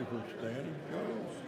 if we're standing, goes.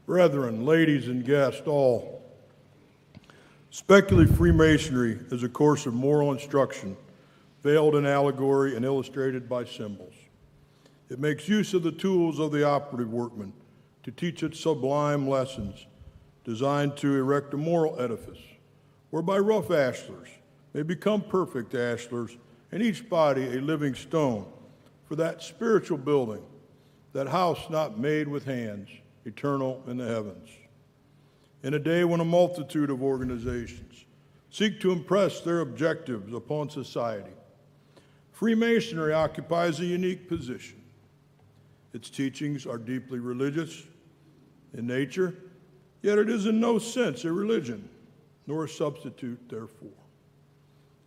Brethren, ladies and guests all, speculative Freemasonry is a course of moral instruction, veiled in allegory and illustrated by symbols. It makes use of the tools of the operative workman to teach its sublime lessons, designed to erect a moral edifice, whereby rough ashlars may become perfect ashlars, and each body a living stone for that spiritual building, that house not made with hands, eternal in the heavens. In a day when a multitude of organizations seek to impress their objectives upon society, Freemasonry occupies a unique position. Its teachings are deeply religious in nature, yet it is in no sense a religion, nor a substitute therefor,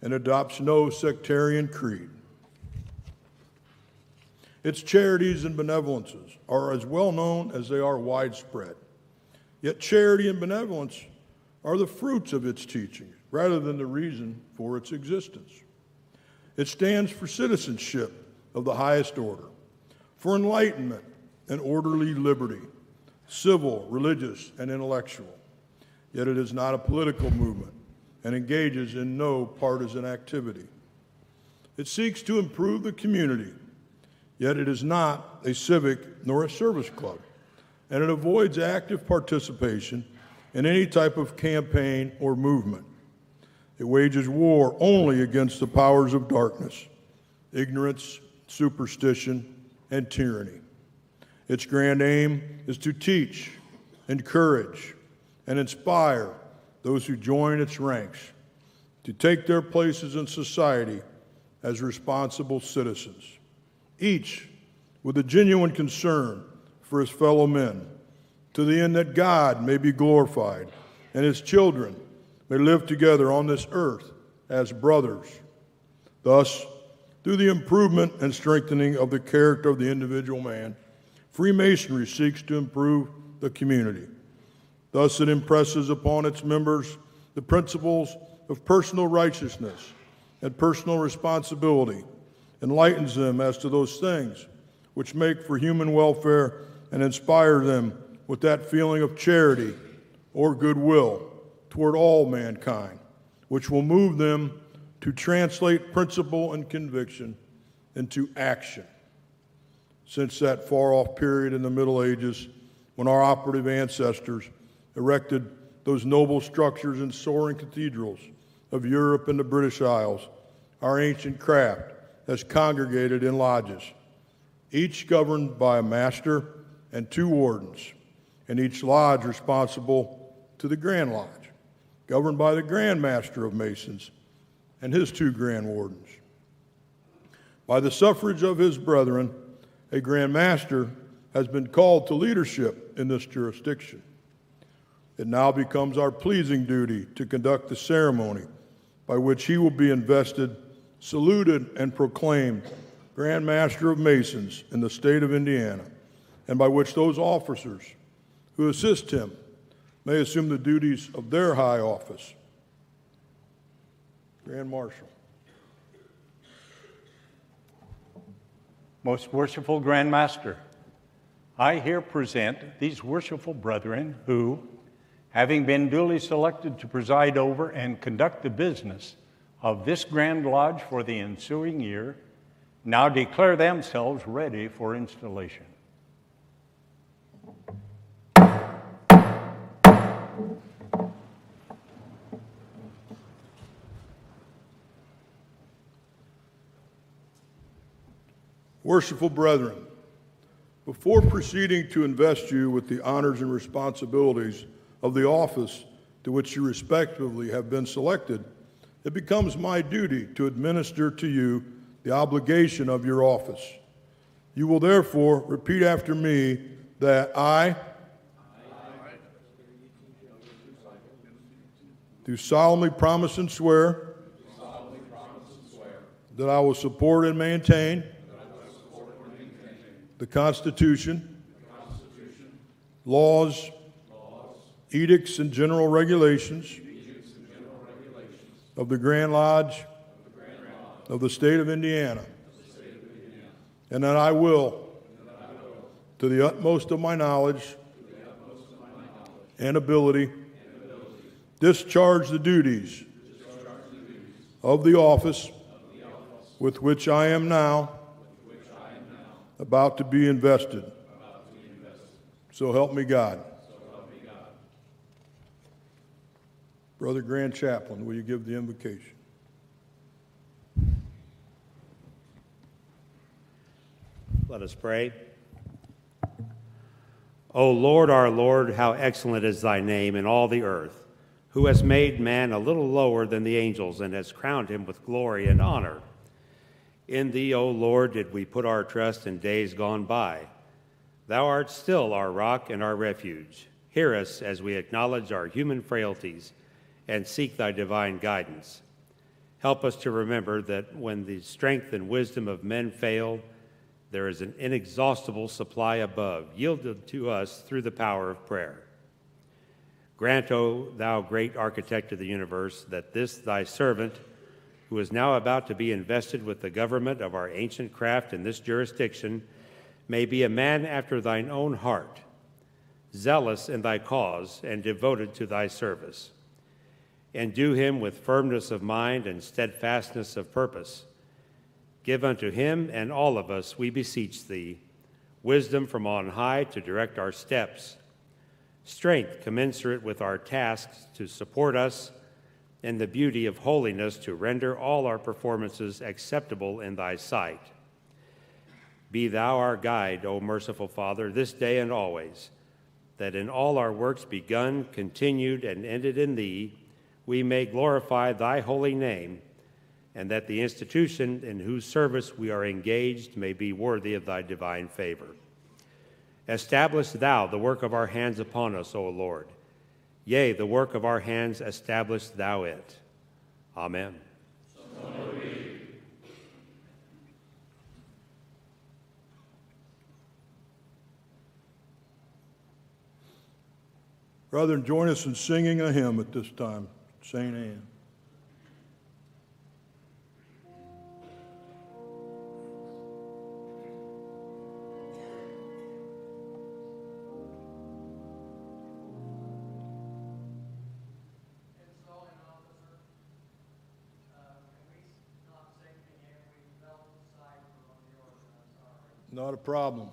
and adopts no sectarian creed. Its charities and benevolences are as well known as they are widespread. Yet charity and benevolence are the fruits of its teachings rather than the reason for its existence. It stands for citizenship of the highest order, for enlightenment and orderly liberty, civil, religious, and intellectual. yet it is not a political movement and engages in no partisan activity. It seeks to improve the community, yet it is not a civic nor a service club, and it avoids active participation in any type of campaign or movement. It wages war only against the powers of darkness, ignorance, superstition, and tyranny. Its grand aim is to teach, encourage, and inspire those who join its ranks to take their places in society as responsible citizens, each with a genuine concern for his fellow men, to the end that God may be glorified and his children may live together on this earth as brothers. Thus, through the improvement and strengthening of the character of the individual man, Freemasonry seeks to improve the community. Thus, it impresses upon its members the principles of personal righteousness and personal responsibility, enlightens them as to those things which make for human welfare, and inspire them with that feeling of charity or goodwill toward all mankind, which will move them to translate principle and conviction into action. Since that far-off period in the Middle Ages, when our operative ancestors erected those noble structures and soaring cathedrals of Europe and the British Isles, our ancient craft has congregated in lodges, each governed by a master and two wardens, and each lodge responsible to the Grand Lodge, governed by the Grand Master of Masons and his two Grand Wardens. By the suffrage of his brethren, a Grand Master has been called to leadership in this jurisdiction. It now becomes our pleasing duty to conduct the ceremony by which he will be invested, saluted, and proclaimed Grand Master of Masons in the state of Indiana, and by which those officers who assist him may assume the duties of their high office. Grand Marshal. Most worshipful Grand Master, I here present these worshipful brethren who, having been duly selected to preside over and conduct the business of this Grand Lodge for the ensuing year, now declare themselves ready for installation. Worshipful brethren, before proceeding to invest you with the honors and responsibilities of the office to which you respectively have been selected, it becomes my duty to administer to you the obligation of your office. You will therefore repeat after me that I do solemnly promise and swear that I will support and maintain the Constitution, laws, edicts, and general regulations of the Grand Lodge of the state of Indiana, and that I will, to the utmost of my knowledge and ability, discharge the duties of the office with which I am now about to be invested. So help me God. Brother Grand Chaplain, will you give the invocation? Let us pray. O Lord, our Lord, how excellent is thy name in all the earth, who has made man a little lower than the angels and has crowned him with glory and honor. In thee, O Lord, did we put our trust in days gone by. Thou art still our rock and our refuge. Hear us as we acknowledge our human frailties and seek thy divine guidance. Help us to remember that when the strength and wisdom of men fail, there is an inexhaustible supply above, yielded to us through the power of prayer. Grant, O thou great architect of the universe, that this thy servant, who is now about to be invested with the government of our ancient craft in this jurisdiction, may be a man after thine own heart. zealous in thy cause and devoted to thy service. Endue him with firmness of mind and steadfastness of purpose. Give unto him and all of us, we beseech thee, wisdom from on high to direct our steps, strength commensurate with our tasks to support us, and the beauty of holiness to render all our performances acceptable in thy sight. Be thou our guide, O merciful Father, this day and always, that in all our works begun, continued, and ended in thee, we may glorify thy holy name, and that the institution in whose service we are engaged may be worthy of thy divine favor. Establish thou the work of our hands upon us, O Lord. Yea, the work of our hands establish thou it. Amen. Brethren, join us in singing a hymn at this time, St. Anne. Not a problem.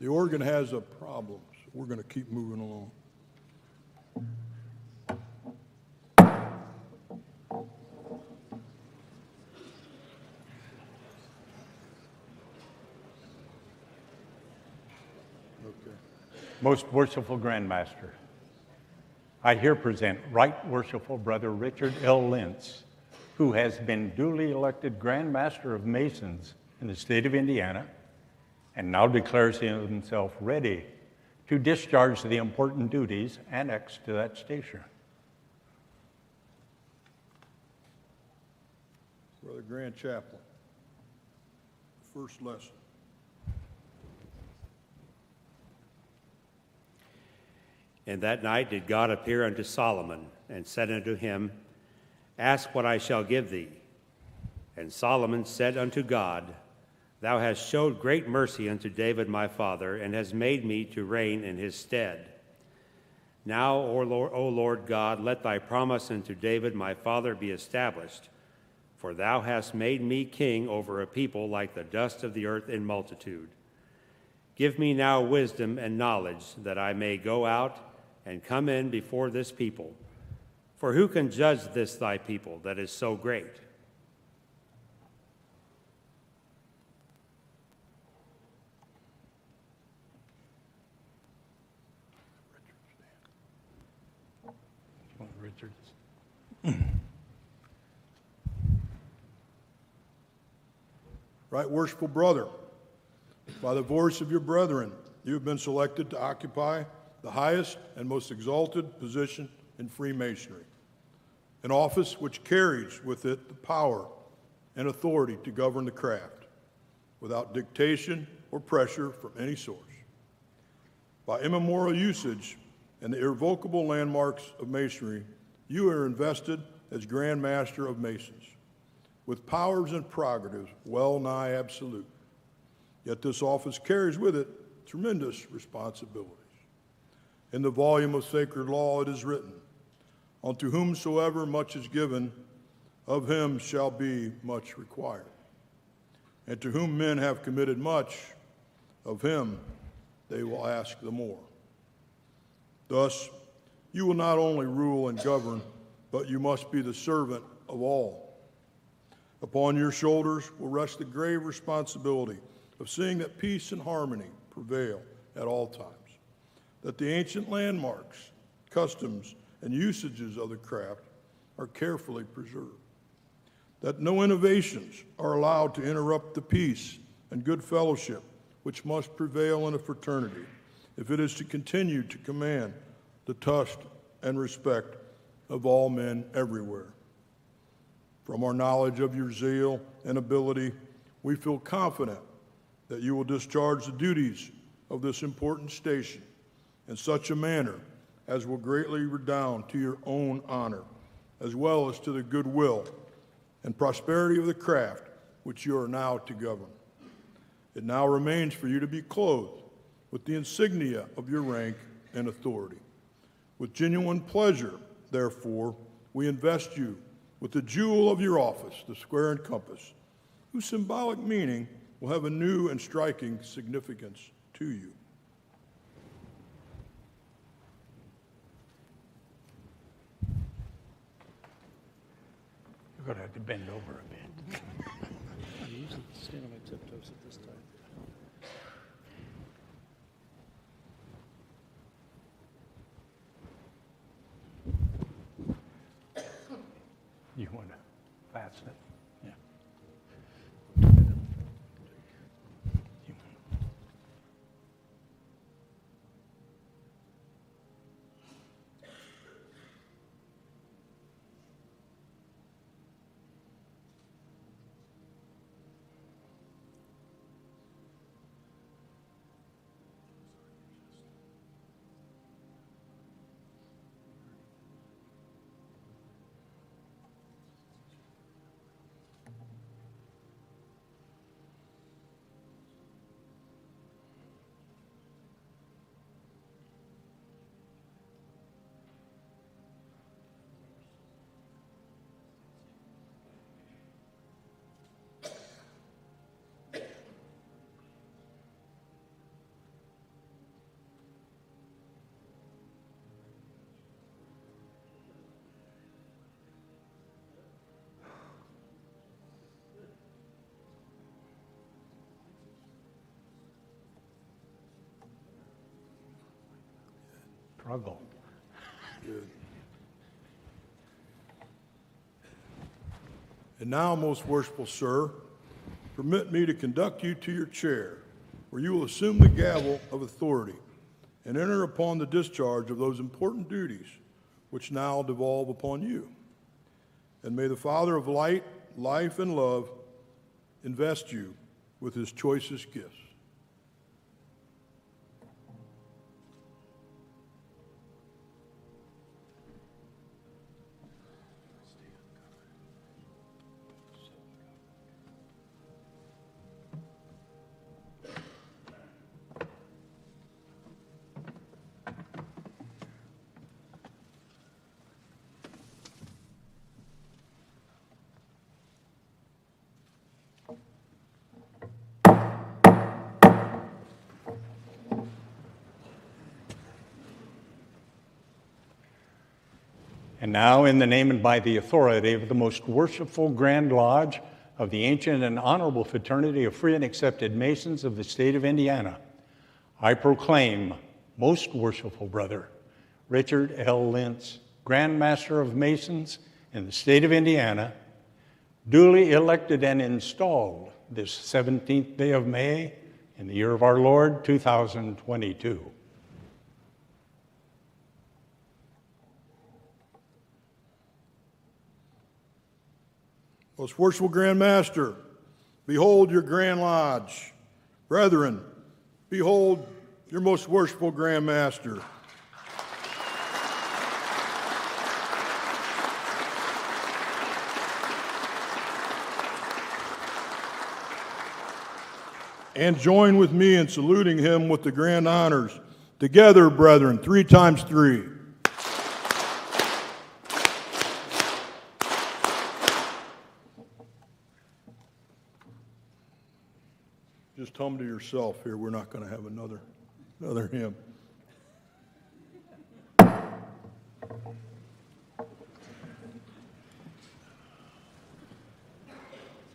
The organ has a problem, so we're going to keep moving along. Okay. Most worshipful Grand Master, I here present Right Worshipful Brother Richard L. Lentz, who has been duly elected Grand Master of Masons in the state of Indiana, and now declares himself ready to discharge the important duties annexed to that station. Brother Grand Chaplain, first lesson. And that night did God appear unto Solomon, and said unto him, Ask what I shall give thee. And Solomon said unto God, Thou hast showed great mercy unto David my father, and hast made me to reign in his stead. Now, O Lord God, let thy promise unto David my father be established, for thou hast made me king over a people like the dust of the earth in multitude. Give me now wisdom and knowledge, that I may go out and come in before this people. For who can judge this thy people that is so great? Richards. Right Worshipful Brother, by the voice of your brethren, you have been selected to occupy the highest and most exalted position in Freemasonry, an office which carries with it the power and authority to govern the craft without dictation or pressure from any source. By immemorial usage and the irrevocable landmarks of Masonry, you are invested as Grand Master of Masons, with powers and prerogatives well nigh absolute. Yet this office carries with it tremendous responsibilities. In the volume of sacred law it is written, Unto whomsoever much is given, of him shall be much required. And to whom men have committed much, of him they will ask the more. Thus, you will not only rule and govern, but you must be the servant of all. Upon your shoulders will rest the grave responsibility of seeing that peace and harmony prevail at all times, that the ancient landmarks, customs, and usages of the craft are carefully preserved, that no innovations are allowed to interrupt the peace and good fellowship which must prevail in a fraternity if it is to continue to command the trust and respect of all men everywhere. From our knowledge of your zeal and ability, we feel confident that you will discharge the duties of this important station in such a manner as will greatly redound to your own honor, as well as to the goodwill and prosperity of the craft which you are now to govern. It now remains for you to be clothed with the insignia of your rank and authority. With genuine pleasure, therefore, we invest you with the jewel of your office, the square and compass, whose symbolic meaning will have a new and striking significance to you. You're going to have to bend over a bit. I usually stand on my tiptoes at this time. You want to fasten it? Yeah. You- Struggle. And now, most worshipful sir, permit me to conduct you to your chair, where you will assume the gavel of authority and enter upon the discharge of those important duties which now devolve upon you. And may the Father of light, life, and love invest you with his choicest gifts. And now, in the name and by the authority of the most worshipful Grand Lodge of the ancient and honorable fraternity of free and accepted Masons of the state of Indiana, I proclaim, most worshipful brother, Richard L. Lentz, Grand Master of Masons in the state of Indiana, duly elected and installed this 17th day of May in the year of our Lord, 2022. Most worshipful Grand Master, behold your Grand Lodge. Brethren, behold your most worshipful Grand Master. And join with me in saluting him with the grand honors. Together, brethren, 3 times 3. Just hum to yourself here. We're not going to have another hymn.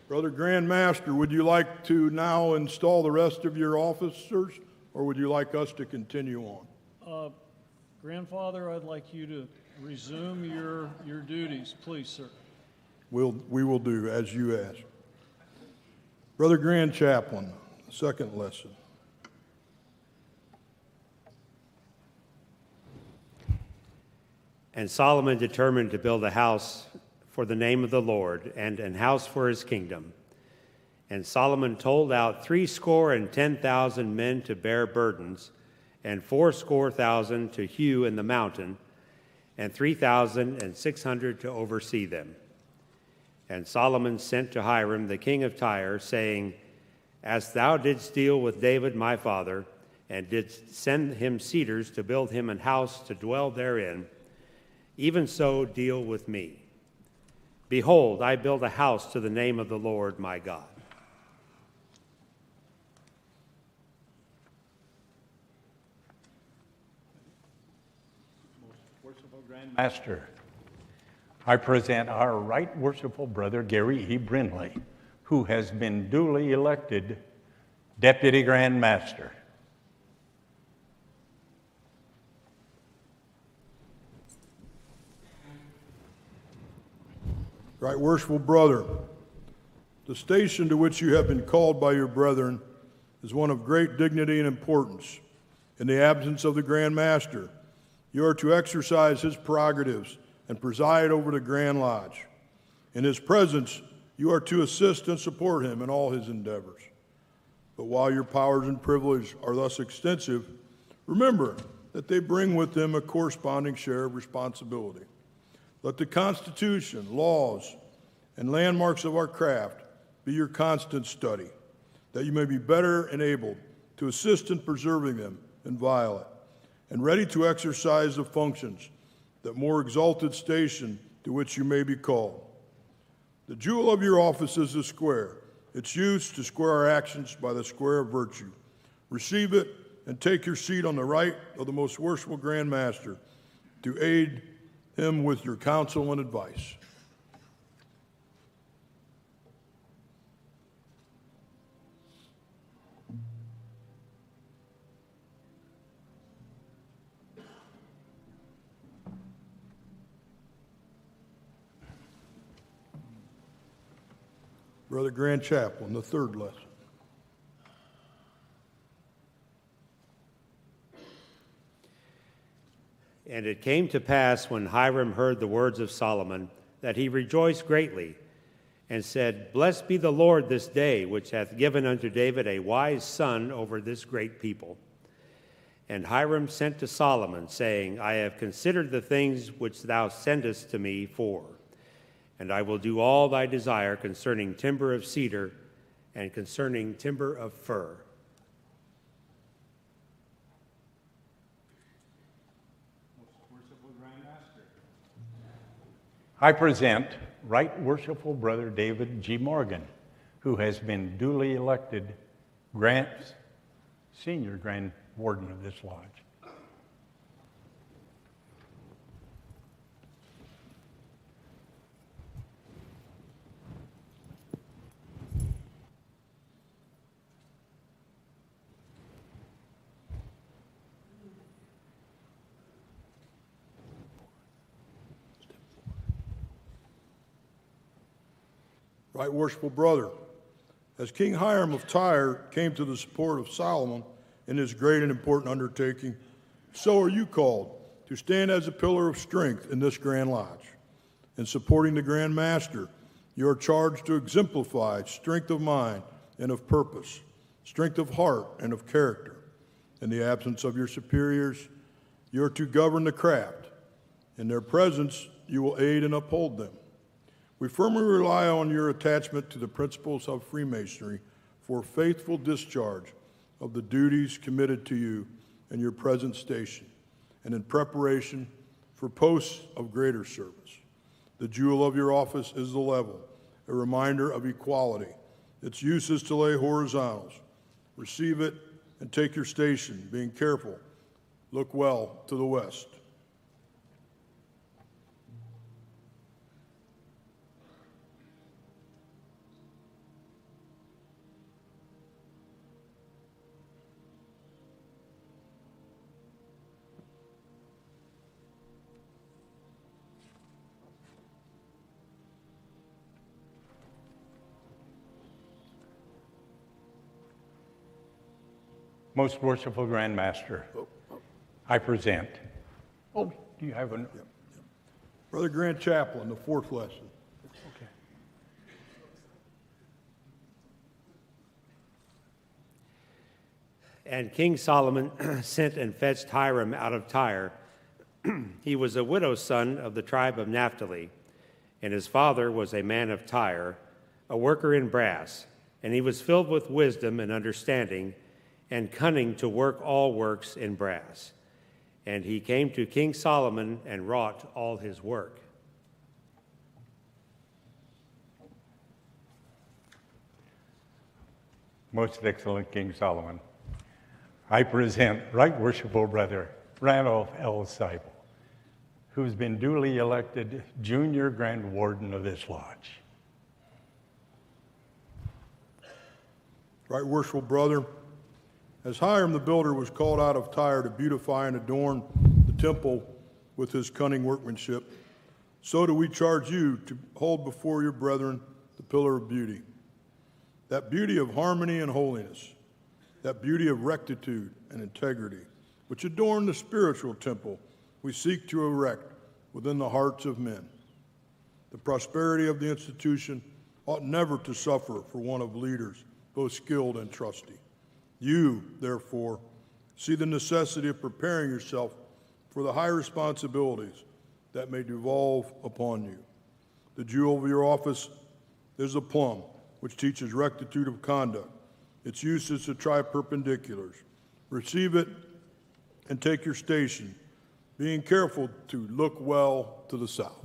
Brother Grand Master, would you like to now install the rest of your officers, or would you like us to continue on? Grandfather, I'd like you to resume your duties, please, sir. We will do as you ask. Brother Grand Chaplain, second lesson. And Solomon determined to build a house for the name of the Lord, and an house for his kingdom. And Solomon told out 70,010 men to bear burdens, and 80,000 to hew in the mountain, and 3,600 to oversee them. And Solomon sent to Hiram the king of Tyre, saying, As thou didst deal with David my father, and didst send him cedars to build him an house to dwell therein, even so deal with me. Behold, I build a house to the name of the Lord my God. Master, I present our right worshipful brother Gary E. Brindley, who has been duly elected Deputy Grand Master. Right worshipful brother, the station to which you have been called by your brethren is one of great dignity and importance. In the absence of the Grand Master, you are to exercise his prerogatives and preside over the Grand Lodge. In his presence, you are to assist and support him in all his endeavors. But while your powers and privileges are thus extensive, remember that they bring with them a corresponding share of responsibility. Let the Constitution, laws, and landmarks of our craft be your constant study, that you may be better enabled to assist in preserving them inviolate, and ready to exercise the functions that more exalted station to which you may be called. The jewel of your office is the square, its use to square our actions by the square of virtue. Receive it and take your seat on the right of the most worshipful Grand Master to aid him with your counsel and advice. Brother Grand Chaplain, the third lesson. And it came to pass when Hiram heard the words of Solomon that he rejoiced greatly and said, Blessed be the Lord this day, which hath given unto David a wise son over this great people. And Hiram sent to Solomon, saying, I have considered the things which thou sendest to me for, and I will do all thy desire concerning timber of cedar and concerning timber of fir. I present Right Worshipful Brother David G. Morgan, who has been duly elected Senior Grand Warden of this lodge. Right worshipful brother, as King Hiram of Tyre came to the support of Solomon in his great and important undertaking, so are you called to stand as a pillar of strength in this Grand Lodge. In supporting the Grand Master, you are charged to exemplify strength of mind and of purpose, strength of heart and of character. In the absence of your superiors, you are to govern the craft. In their presence, you will aid and uphold them. We firmly rely on your attachment to the principles of Freemasonry for faithful discharge of the duties committed to you in your present station and in preparation for posts of greater service. The jewel of your office is the level, a reminder of equality. Its use is to lay horizontals. Receive it and take your station, being careful. Look well to the west. Most Worshipful Grand Master, I present. Oh, do you have a... Brother Grand Chaplain, the fourth lesson. Okay. And King Solomon sent and fetched Hiram out of Tyre. He was a widow's son of the tribe of Naphtali, and his father was a man of Tyre, a worker in brass, and he was filled with wisdom and understanding, and cunning to work all works in brass. And he came to King Solomon and wrought all his work. Most excellent King Solomon, I present Right Worshipful Brother Randolph L. Seibel, who's been duly elected Junior Grand Warden of this lodge. Right Worshipful Brother, as Hiram the builder was called out of Tyre to beautify and adorn the temple with his cunning workmanship, so do we charge you to hold before your brethren the pillar of beauty. That beauty of harmony and holiness, that beauty of rectitude and integrity, which adorn the spiritual temple we seek to erect within the hearts of men. The prosperity of the institution ought never to suffer for want of leaders, both skilled and trusty. You, therefore, see the necessity of preparing yourself for the high responsibilities that may devolve upon you. The jewel of your office is the plumb, which teaches rectitude of conduct. Its use is to try perpendiculars. Receive it and take your station, being careful to look well to the south.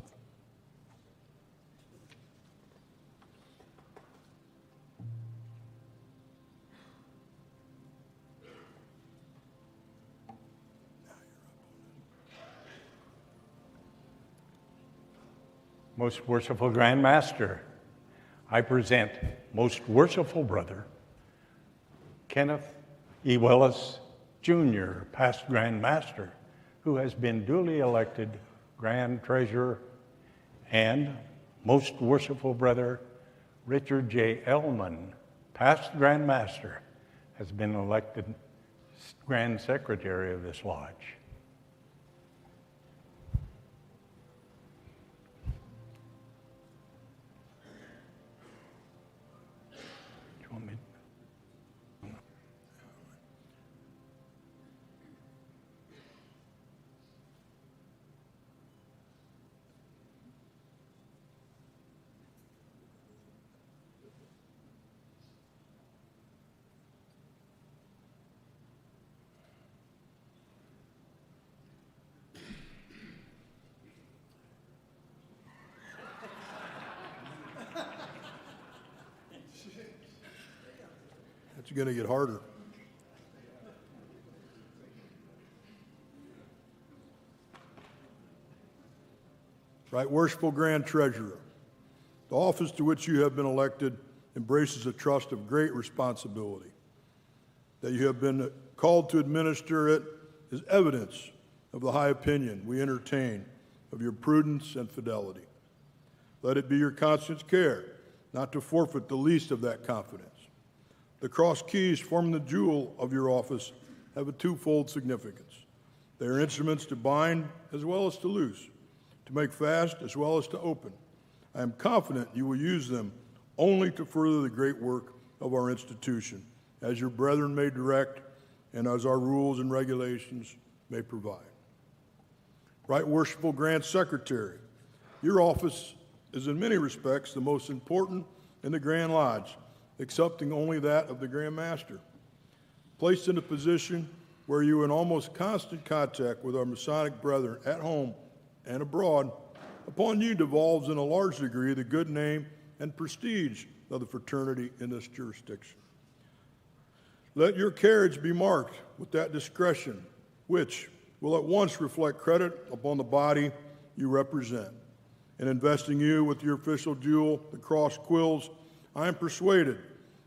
Most worshipful Grand Master, I present Most Worshipful Brother Kenneth E. Willis, Jr., past Grand Master, who has been duly elected Grand Treasurer, and Most Worshipful Brother Richard J. Ellman, past Grand Master, has been elected Grand Secretary of this lodge. Do you want me? It's going to get harder. Right Worshipful Grand Treasurer, the office to which you have been elected embraces a trust of great responsibility. That you have been called to administer it is evidence of the high opinion we entertain of your prudence and fidelity. Let it be your constant care not to forfeit the least of that confidence. The cross keys forming the jewel of your office have a twofold significance. They are instruments to bind as well as to loose, to make fast as well as to open. I am confident you will use them only to further the great work of our institution, as your brethren may direct and as our rules and regulations may provide. Right Worshipful Grand Secretary, your office is in many respects the most important in the Grand Lodge, excepting only that of the Grand Master. Placed in a position where you are in almost constant contact with our Masonic brethren at home and abroad, upon you devolves in a large degree the good name and prestige of the fraternity in this jurisdiction. Let your carriage be marked with that discretion, which will at once reflect credit upon the body you represent. In investing you with your official jewel, the cross quills, I am persuaded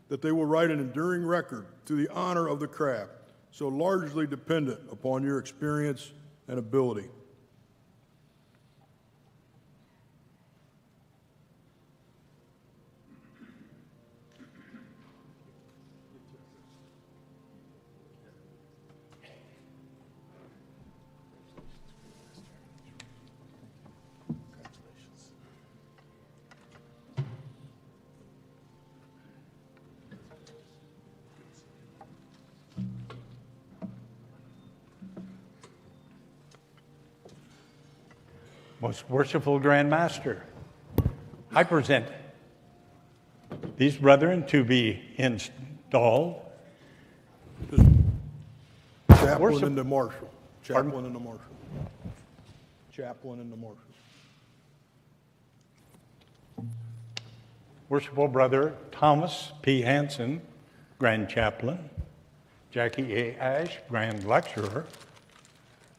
that they will write an enduring record to the honor of the craft, so largely dependent upon your experience and ability. Most Worshipful Grand Master, I present these brethren to be installed. Just Chaplain Worship- and the marshal. Pardon? Chaplain and the marshal. Chaplain and the marshal. Worshipful Brother Thomas P. Hanson, Grand Chaplain, Jackie A. Ash, Grand Lecturer,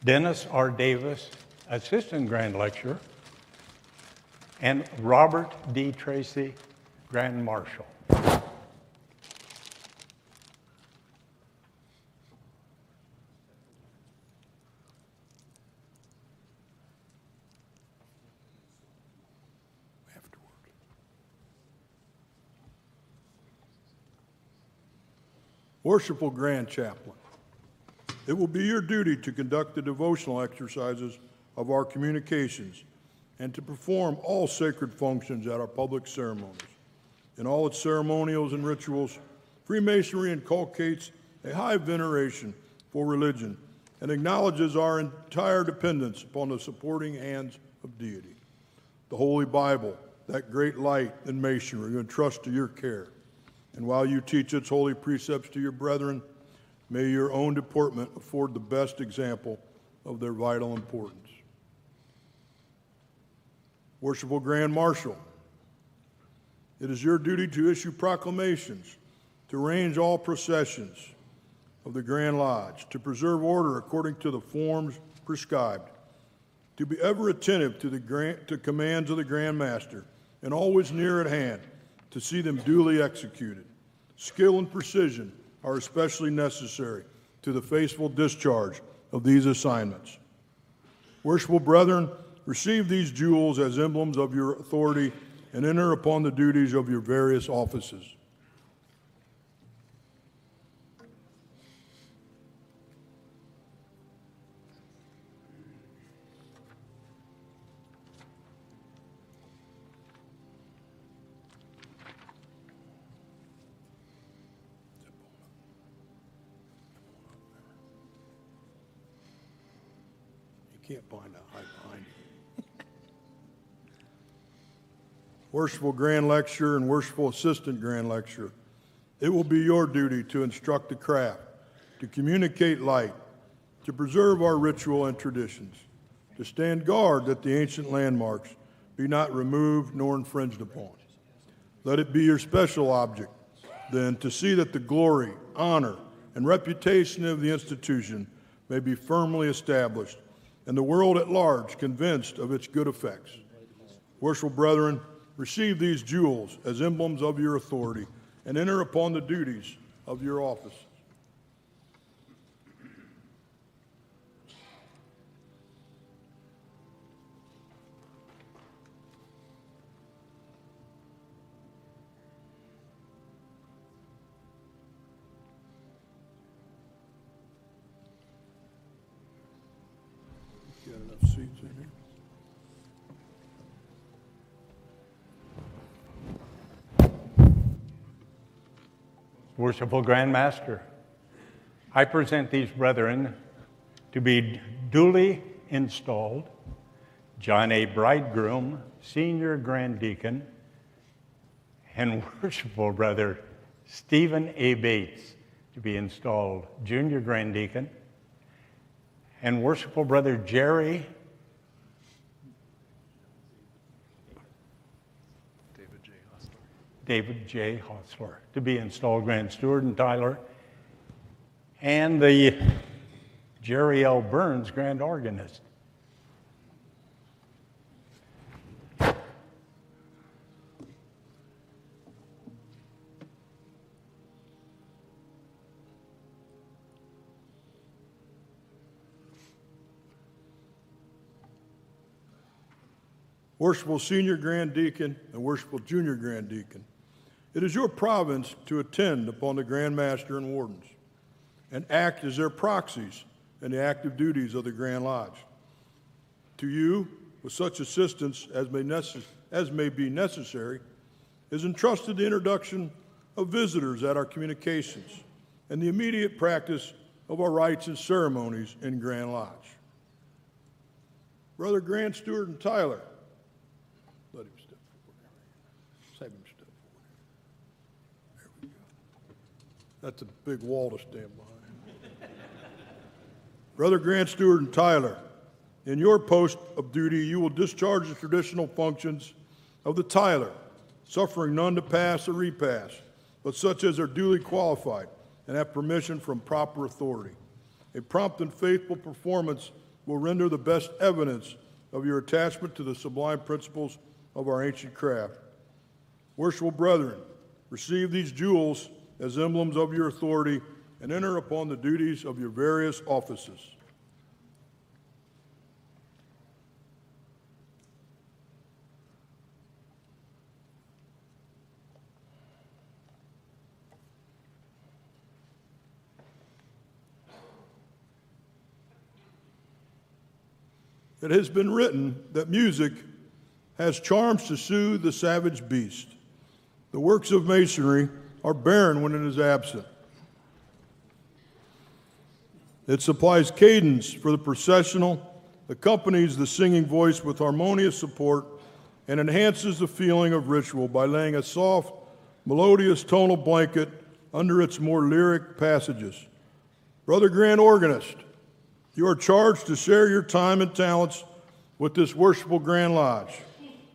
Dennis R. Davis, Assistant Grand Lecturer, and Robert D. Tracy, Grand Marshal. Worshipful Grand Chaplain, it will be your duty to conduct the devotional exercises of our communications and to perform all sacred functions at our public ceremonies. In all its ceremonials and rituals, Freemasonry inculcates a high veneration for religion and acknowledges our entire dependence upon the supporting hands of deity. The Holy Bible, that great light in Masonry, we entrust to your care. And while you teach its holy precepts to your brethren, may your own deportment afford the best example of their vital importance. Worshipful Grand Marshal, it is your duty to issue proclamations, to arrange all processions of the Grand Lodge, to preserve order according to the forms prescribed, to be ever attentive to commands of the Grand Master, and always near at hand to see them duly executed. Skill and precision are especially necessary to the faithful discharge of these assignments. Worshipful brethren, receive these jewels as emblems of your authority and enter upon the duties of your various offices. You can't find out hide behind you. Worshipful Grand Lecturer and Worshipful Assistant Grand Lecturer, it will be your duty to instruct the craft, to communicate light, to preserve our ritual and traditions, to stand guard that the ancient landmarks be not removed nor infringed upon. Let it be your special object, then, to see that the glory, honor, and reputation of the institution may be firmly established and the world at large convinced of its good effects. Worshipful brethren, receive these jewels as emblems of your authority and enter upon the duties of your office. Got enough seats in here? Worshipful Grand Master, I present these brethren to be duly installed: John A. Bridegroom, Senior Grand Deacon, and Worshipful Brother Stephen A. Bates to be installed Junior Grand Deacon, and Worshipful Brother David J. Hostler to be installed Grand Steward and Tyler, and the Jerry L. Burns Grand Organist. Worshipful Senior Grand Deacon and Worshipful Junior Grand Deacon, it is your province to attend upon the Grand Master and wardens and act as their proxies in the active duties of the Grand Lodge. To you, with such assistance as may be necessary, is entrusted the introduction of visitors at our communications and the immediate practice of our rites and ceremonies in Grand Lodge. Brother Grand Steward and Tyler, let him step forward. Have him step forward. There we go. That's a big wall to stand behind. Brother Grant, Stewart, and Tyler, in your post of duty, you will discharge the traditional functions of the Tyler, suffering none to pass or repass, but such as are duly qualified and have permission from proper authority. A prompt and faithful performance will render the best evidence of your attachment to the sublime principles of our ancient craft. Worshipful brethren, receive these jewels as emblems of your authority and enter upon the duties of your various offices. It has been written that music has charms to soothe the savage beast. The works of masonry are barren when it is absent. It supplies cadence for the processional, accompanies the singing voice with harmonious support, and enhances the feeling of ritual by laying a soft, melodious tonal blanket under its more lyric passages. Brother Grand Organist, you are charged to share your time and talents with this worshipful Grand Lodge,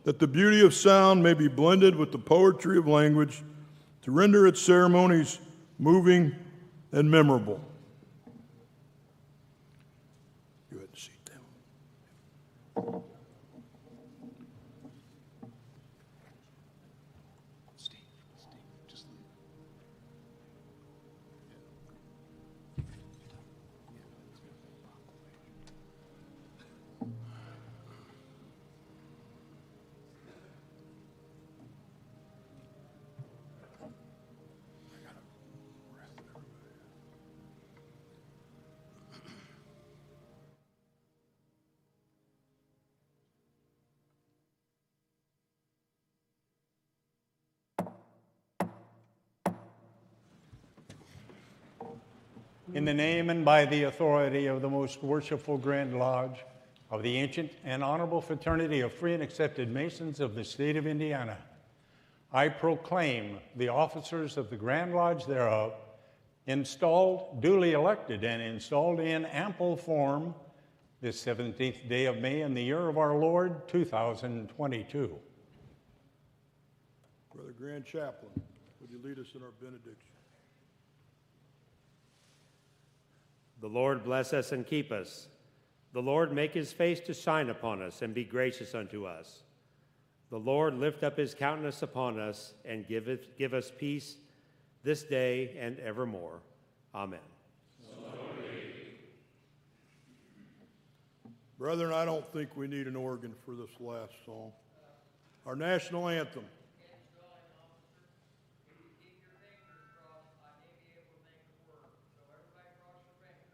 that the beauty of sound may be blended with the poetry of language to render its ceremonies moving and memorable. Go ahead and seat them. In the name and by the authority of the most worshipful Grand Lodge of the ancient and honorable fraternity of free and accepted Masons of the state of Indiana, I proclaim the officers of the Grand Lodge thereof installed, duly elected, and installed in ample form this 17th day of May in the year of our Lord, 2022. Brother Grand Chaplain, would you lead us in our benediction? The Lord bless us and keep us. The Lord make his face to shine upon us and be gracious unto us. The Lord lift up his countenance upon us and give us peace this day and evermore. Amen. Brethren, I don't think we need an organ for this last song. Our national anthem.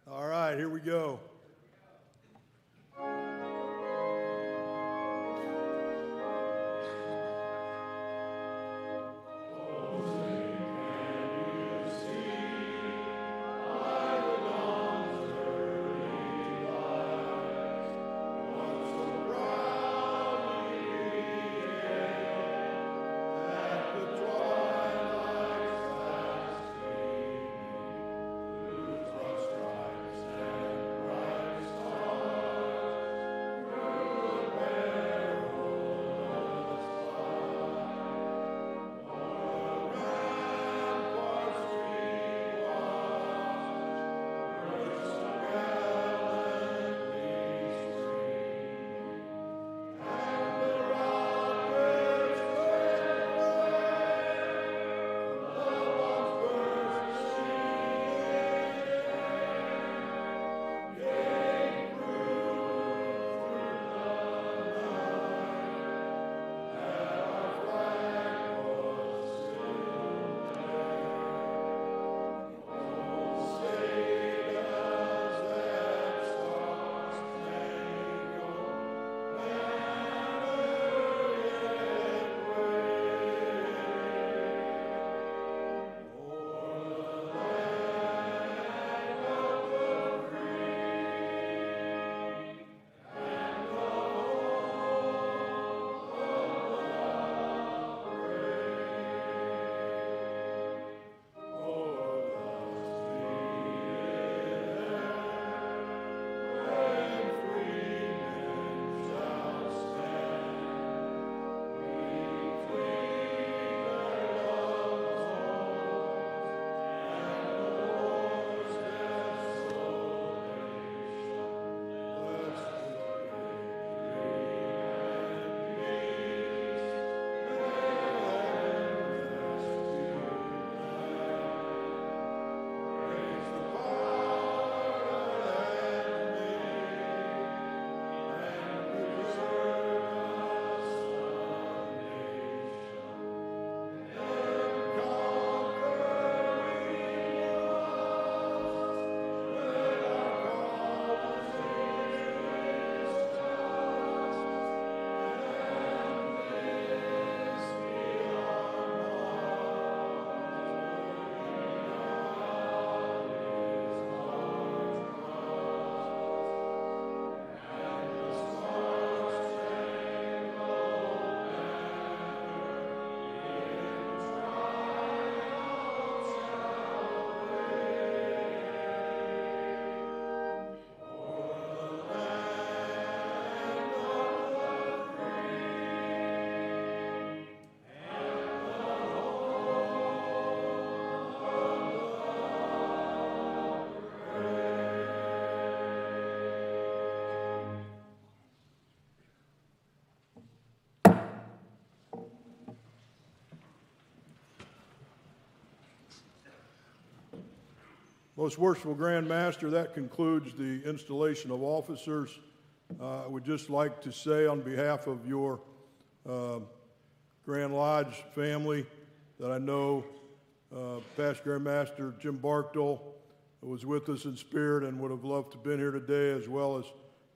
All right, here we go. Bright Most Worshipful Grand Master, that concludes the installation of officers. I would just like to say on behalf of your Grand Lodge family that I know past Grand Master Jim Barkdale was with us in spirit and would have loved to have been here today, as well as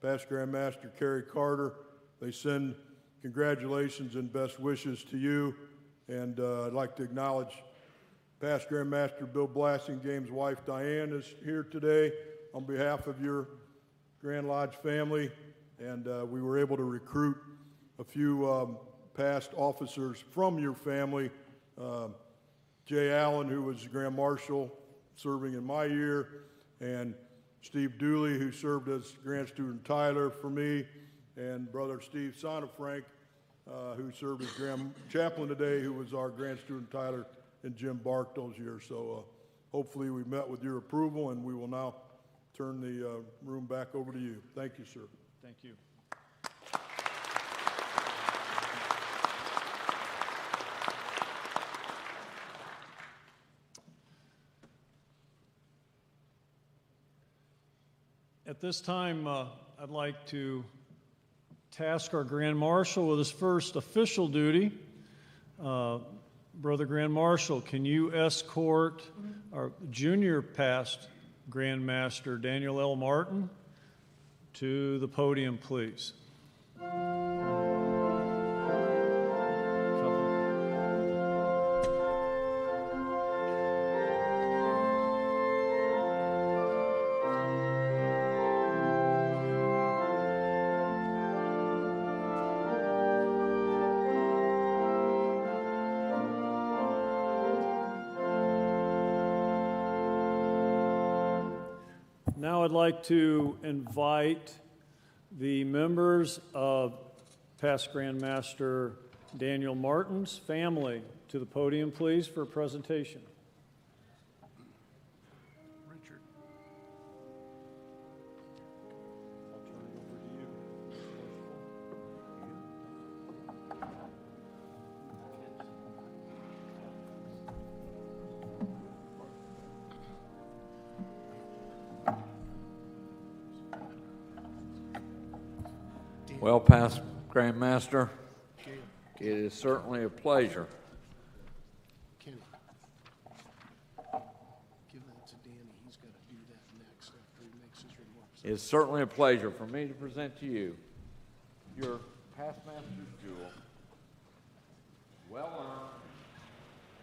past Grand Master Kerry Carter. They send congratulations and best wishes to you, and I'd like to acknowledge past Grand Master Bill Blassingame's wife Diane is here today on behalf of your Grand Lodge family, and we were able to recruit a few past officers from your family. Jay Allen, who was Grand Marshal serving in my year, and Steve Dooley, who served as Grand Student Tyler for me, and Brother Steve Sonafrank, who served as Grand Chaplain today, who was our Grand Student Tyler in Jim Barkdale's year. So hopefully we met with your approval, and we will now turn the room back over to you. Thank you, sir. Thank you. At this time, I'd like to task our Grand Marshal with his first official duty. Brother Grand Marshal, can you escort our junior past Grand Master Daniel L. Martin to the podium, please? Now I'd like to invite the members of past Grand Master Daniel Martin's family to the podium, please, for a presentation. Richard. I'll turn it over to you. Well, past Grand Master, it is certainly a pleasure. Kenny, give that to Danny. He's got to do that next after he makes his remarks. It's certainly a pleasure for me to present to you your past master's jewel, well earned,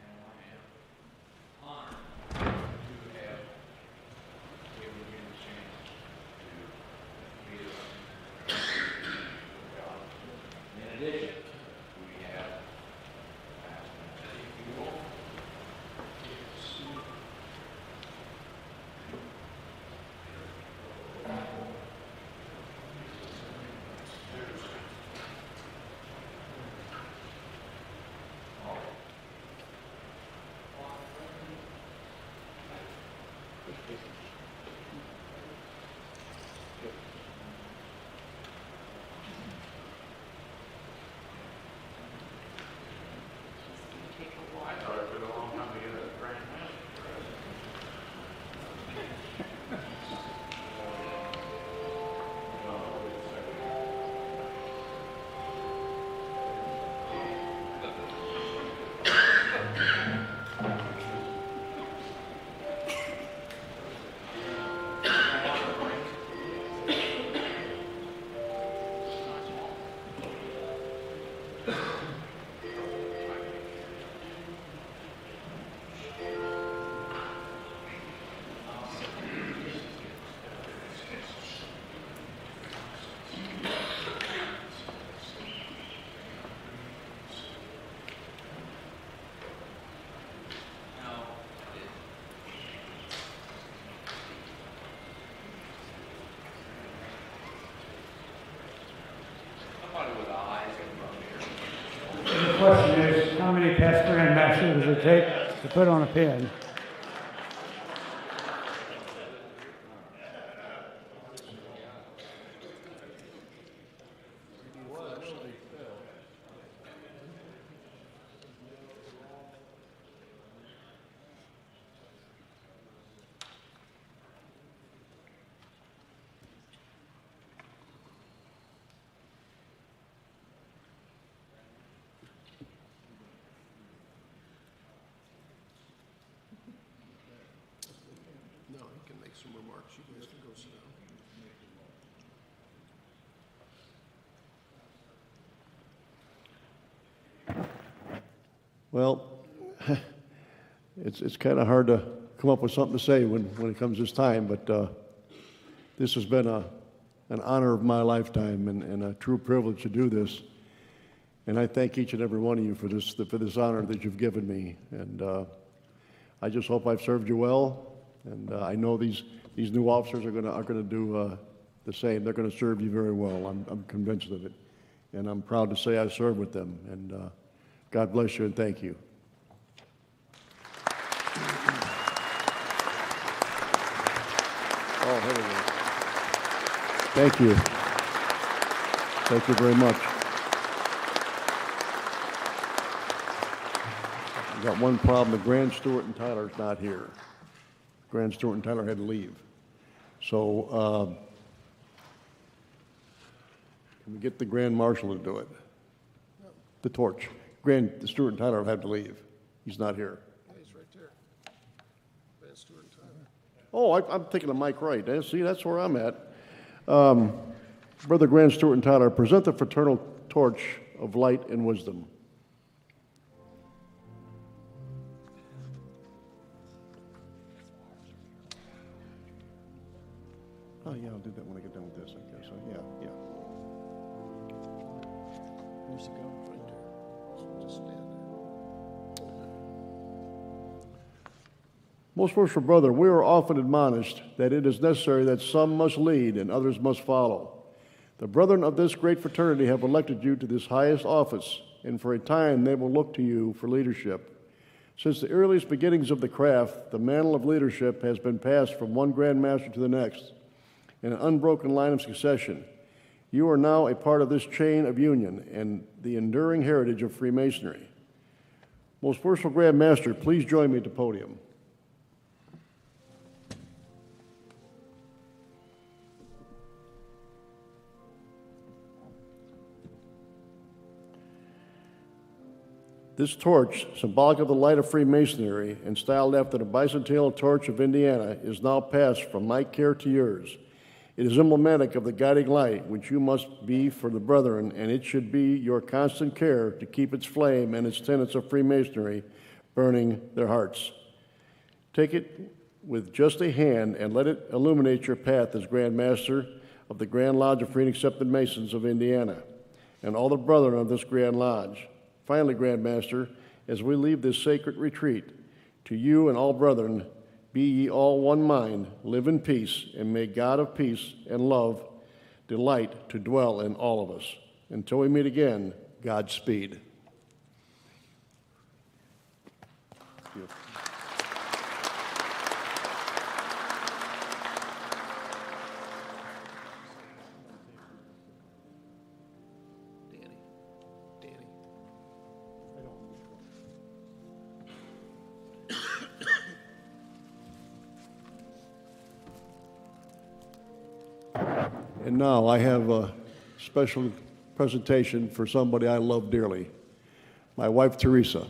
and I am honored to have given you the chance to be a in addition, we have past master's jewel. The question is, how many past Grand Masters does it take to put on a pin? She has to go sit down. Well, it's kind of hard to come up with something to say when it comes this time, but this has been an honor of my lifetime and a true privilege to do this. And I thank each and every one of you for this honor that you've given me. And I just hope I've served you well. And I know these new officers are gonna do the same. They're gonna serve you very well. I'm convinced of it. And I'm proud to say I served with them. And God bless you and thank you. Oh, here we go. Thank you. Thank you very much. We've got one problem. The Grand Stewart and Tyler's not here. Grand Stewart and Tyler had to leave. So can we get the Grand Marshal to do it? The torch. The Stewart and Tyler have had to leave. He's not here. Yeah, he's right there. Van Stewart and Tyler. Oh, I'm thinking of Mike Wright. See, that's where I'm at. Brother Grand Stewart and Tyler, present the fraternal torch of light and wisdom. Oh, yeah, I'll do that when I get done with this, I guess. So, yeah. Where's it go? Right there. Just stand there. Most worshipful brother, we are often admonished that it is necessary that some must lead and others must follow. The brethren of this great fraternity have elected you to this highest office, and for a time they will look to you for leadership. Since the earliest beginnings of the craft, the mantle of leadership has been passed from one Grand Master to the next in an unbroken line of succession. You are now a part of this chain of union and the enduring heritage of Freemasonry. Most worshipful Grand Master, please join me at the podium. This torch, symbolic of the light of Freemasonry and styled after the bicentennial torch of Indiana, is now passed from my care to yours. It is emblematic of the guiding light which you must be for the brethren, and it should be your constant care to keep its flame and its tenets of Freemasonry burning their hearts. Take it with just a hand and let it illuminate your path as Grand Master of the Grand Lodge of Free and Accepted Masons of Indiana and all the brethren of this Grand Lodge. Finally, Grand Master, as we leave this sacred retreat, to you and all brethren, be ye all one mind, live in peace, and may God of peace and love delight to dwell in all of us. Until we meet again, Godspeed. And now I have a special presentation for somebody I love dearly, my wife, Teresa.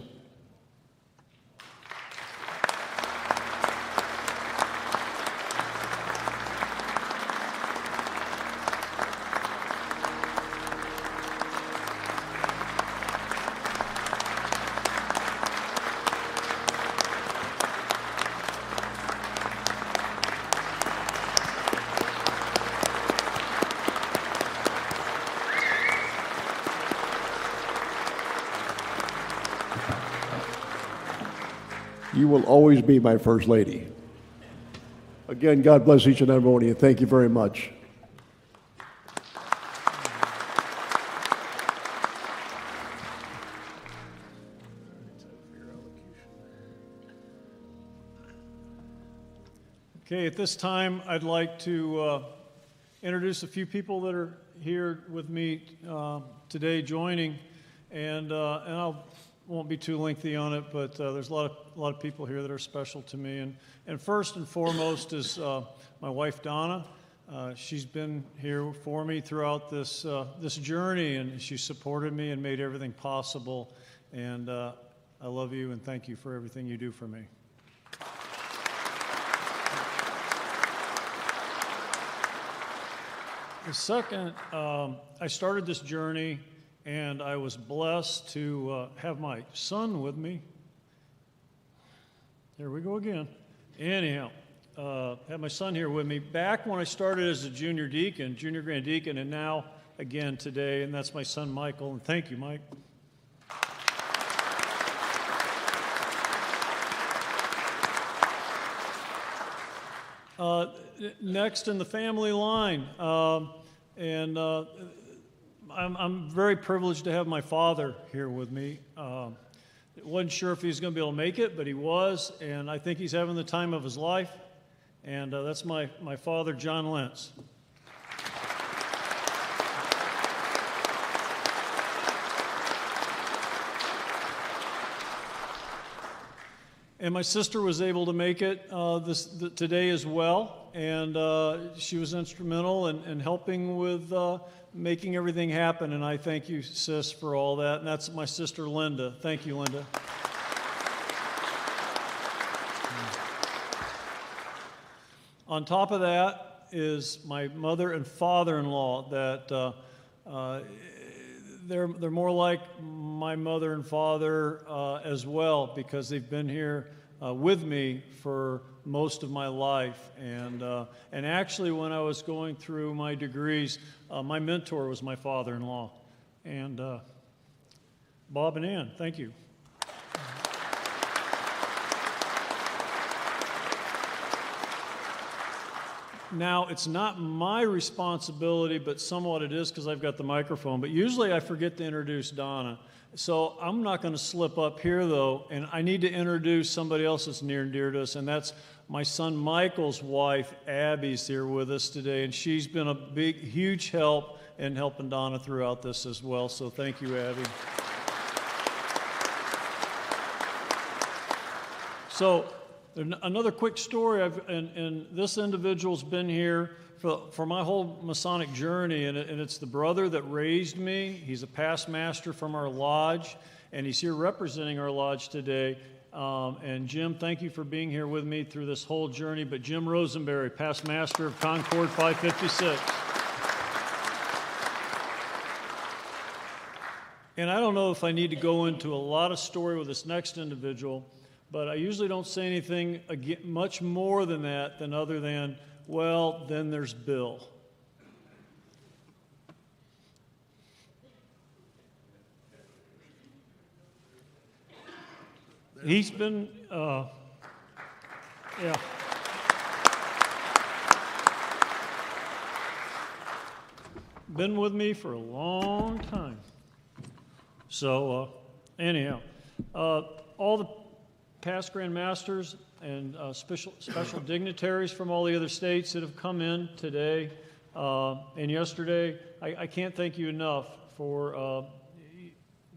You will always be my First Lady. Again, God bless each and every one of you. Thank you very much. Okay, at this time, I'd like to introduce a few people that are here with me today joining, and I won't be too lengthy on it, but there's a lot of people here that are special to me. And first and foremost is my wife, Donna. She's been here for me throughout this journey, and she supported me and made everything possible. And I love you and thank you for everything you do for me. The second, I started this journey, and I was blessed to have my son with me. There we go again. Anyhow, have my son here with me. Back when I started as a junior deacon, junior grand deacon, and now again today, and that's my son Michael. And thank you, Mike. Next in the family line, I'm very privileged to have my father here with me. Wasn't sure if he was going to be able to make it, but he was, and I think he's having the time of his life. And that's my father, John Lentz. And my sister was able to make it today as well, and she was instrumental in helping with making everything happen, and I thank you, sis, for all that. And that's my sister, Linda. Thank you, Linda. On top of that is my mother and father-in-law that they're more like my mother and father as well, because they've been here with me for most of my life. And actually, when I was going through my degrees, my mentor was my father-in-law. And Bob and Ann, thank you. Now, it's not my responsibility, but somewhat it is because I've got the microphone. But usually I forget to introduce Donna. So I'm not going to slip up here, though, and I need to introduce somebody else that's near and dear to us, and that's my son Michael's wife, Abby's here with us today, and she's been a huge help in helping Donna throughout this as well. So thank you, Abby. So another quick story, and this individual's been here for my whole Masonic journey, and it's the brother that raised me. He's a past master from our lodge, and he's here representing our lodge today. And Jim, thank you for being here with me through this whole journey. But Jim Rosenberry, past master of Concord 556. And I don't know if I need to go into a lot of story with this next individual, but I usually don't say anything much more than that, other than, well, then there's Bill. He's been, been with me for a long time. So, anyhow, all the past Grand Masters and special dignitaries from all the other states that have come in today and yesterday, I can't thank you enough for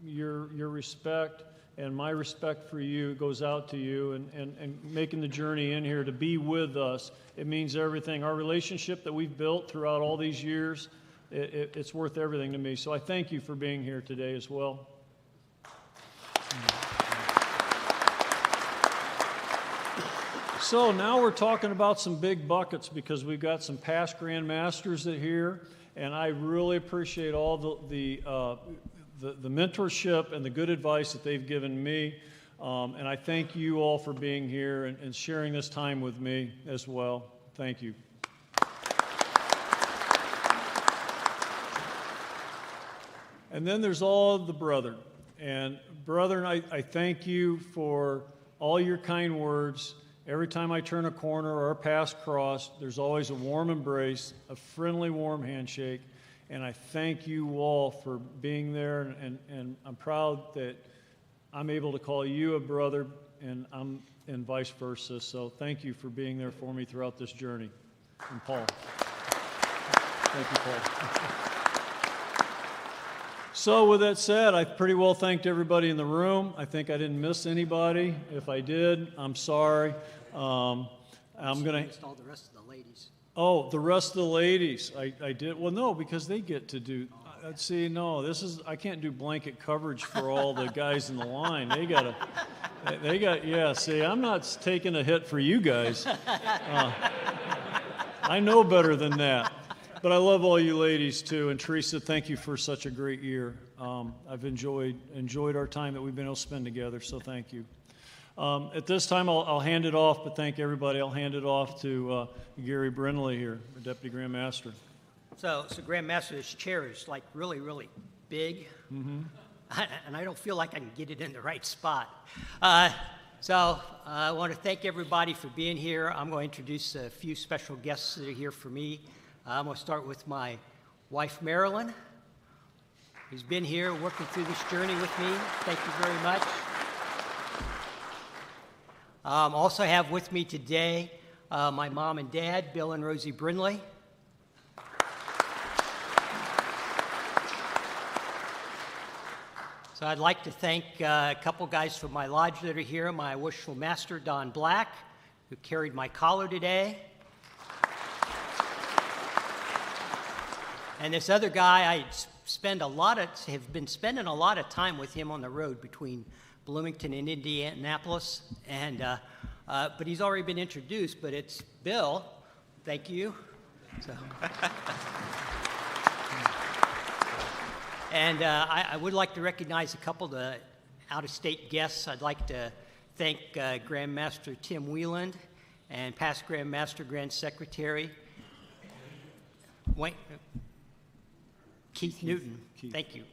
your respect, and my respect for you goes out to you, and making the journey in here to be with us. It means everything. Our relationship that we've built throughout all these years, it's worth everything to me. So I thank you for being here today as well. So now we're talking about some big buckets, because we've got some past Grand Masters that here, and I really appreciate all the mentorship and the good advice that they've given me, and I thank you all for being here and sharing this time with me as well. Thank you. And then there's all the brethren. And brethren, I thank you for all your kind words. Every time I turn a corner or our paths cross, there's always a warm embrace, a friendly, warm handshake. And I thank you all for being there, and I'm proud that I'm able to call you a brother, and vice versa. So thank you for being there for me throughout this journey. And Paul. Thank you, Paul. So with that said, I pretty well thanked everybody in the room. I think I didn't miss anybody. If I did, I'm I'm going to... missed all the rest of the ladies. Oh, the rest of the ladies. I did. Well, no, because they get to do... see, no, I can't do blanket coverage for all the guys in the line. Yeah, see, I'm not taking a hit for you guys. I know better than that. But I love all you ladies too. And Teresa, thank you for such a great year. I've enjoyed our time that we've been able to spend together. So thank you. At this time, I'll hand it off, but thank everybody. I'll hand it off to Gary Brindley here, our Deputy Grand Master. So Grand Master, this chair is like really, really big, and I don't feel like I can get it in the right spot. So I want to thank everybody for being here. I'm going to introduce a few special guests that are here for me. I'm going to start with my wife, Marilyn, who's been here working through this journey with me. Thank you very much. Also have with me today my mom and dad, Bill and Rosie Brindley. So I'd like to thank a couple guys from my lodge that are here. My worshipful master, Don Black, who carried my collar today. And this other guy, have been spending a lot of time with him on the road between Bloomington and Indianapolis, but he's already been introduced, but it's Bill. Thank you. So. And I would like to recognize a couple of the out-of-state guests. I'd like to thank Grand Master Tim Wieland and past Grand Master Grand Secretary Keith Newton. Thank you.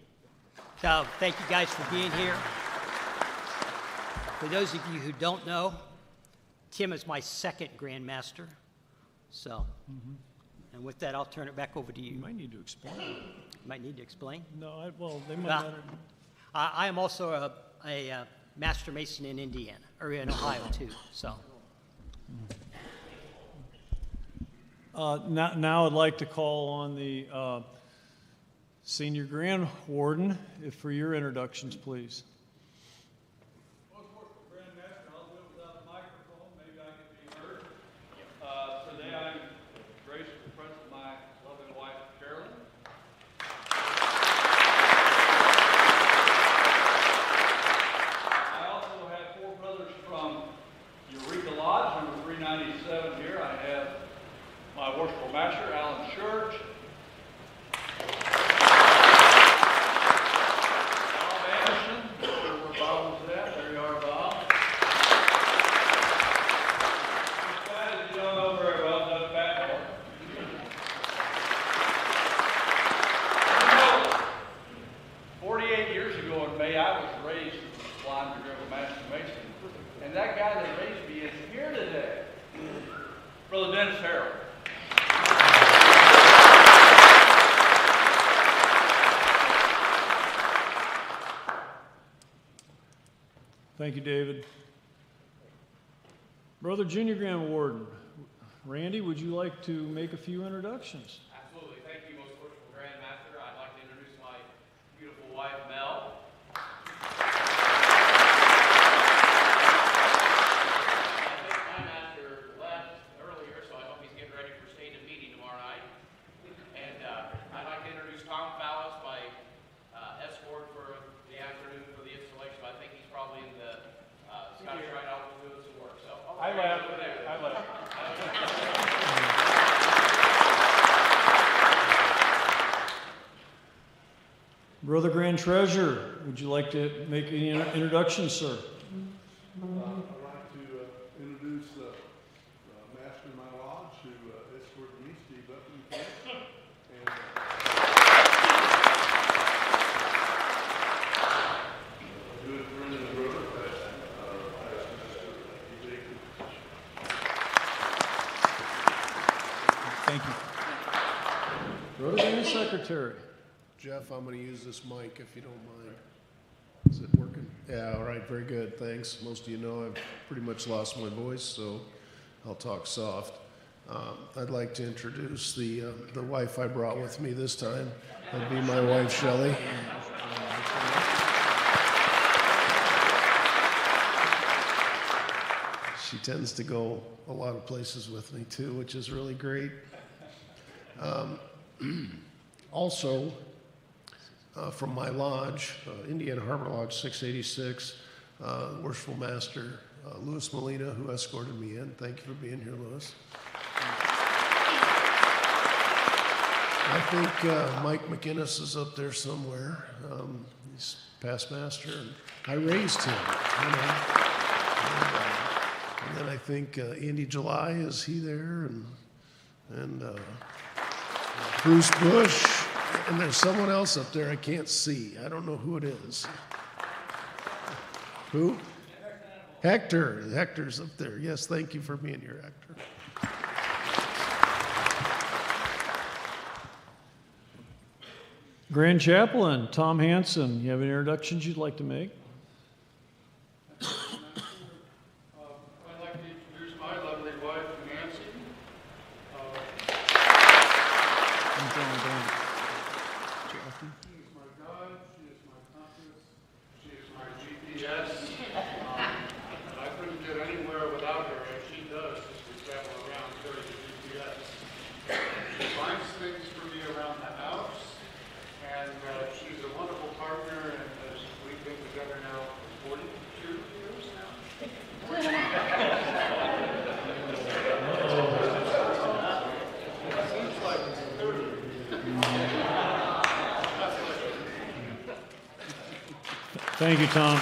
So thank you guys for being here. For those of you who don't know, Tim is my second Grand Master. So, and with that, I'll turn it back over to you. You might need to explain. Might need to explain. No, they might not. I am also a Master Mason in Indiana, or in Ohio too. So. Now I'd like to call on the Senior Grand Warden for your introductions, please. Grand Master, I'll do it without a microphone. Maybe I can be heard. Today I'm graced to present my loving wife, Carolyn. I also have four brothers from Eureka Lodge, number 397 here. I have my worshipful master, Alan Church. And that guy that raised me is here today, Brother Dennis Harrell. Thank you, David. Brother Junior Grand Warden, Randy, would you like to make a few introductions? Absolutely. Thank you, most worshipful Grand Master. I'd like to introduce my beautiful wife, Mel. Brother Grand Treasurer, would you like to make any introductions, sir? I'd like to introduce the master of my lodge who escorted me, Steve Upton. And good friend of the brother, Thank you. Brother Grand Secretary. Jeff, I'm going to use this mic if you don't mind. Is it working? Yeah, all right, very good, thanks. Most of you know I've pretty much lost my voice, so I'll talk soft. I'd like to introduce the wife I brought with me this time. That'd be my wife, Shelley. She tends to go a lot of places with me too, which is really great. Also, from my lodge, Indiana Harbor Lodge 686, Worshipful Master Louis Molina, who escorted me in. Thank you for being here, Louis. I think Mike McInnes is up there somewhere. He's past master, and I raised him. You know. And then I think Andy July, is he there? And Bruce Bush. And there's someone else up there I can't see. I don't know who it is. Who? Hector. Hector's up there. Yes, thank you for being here, Hector. Grand Chaplain, Tom Hanson, you have any introductions you'd like to make? I'd like to introduce my lovely wife, Nancy. She is my guide, she is my compass, she is my GPS. I couldn't get anywhere without her, as she does, as we travel around carrying the GPS. She finds things for me around the house, and she's a wonderful partner, and as we've been together now for 42 years now. Seems like it's 30. Thank you, Tom.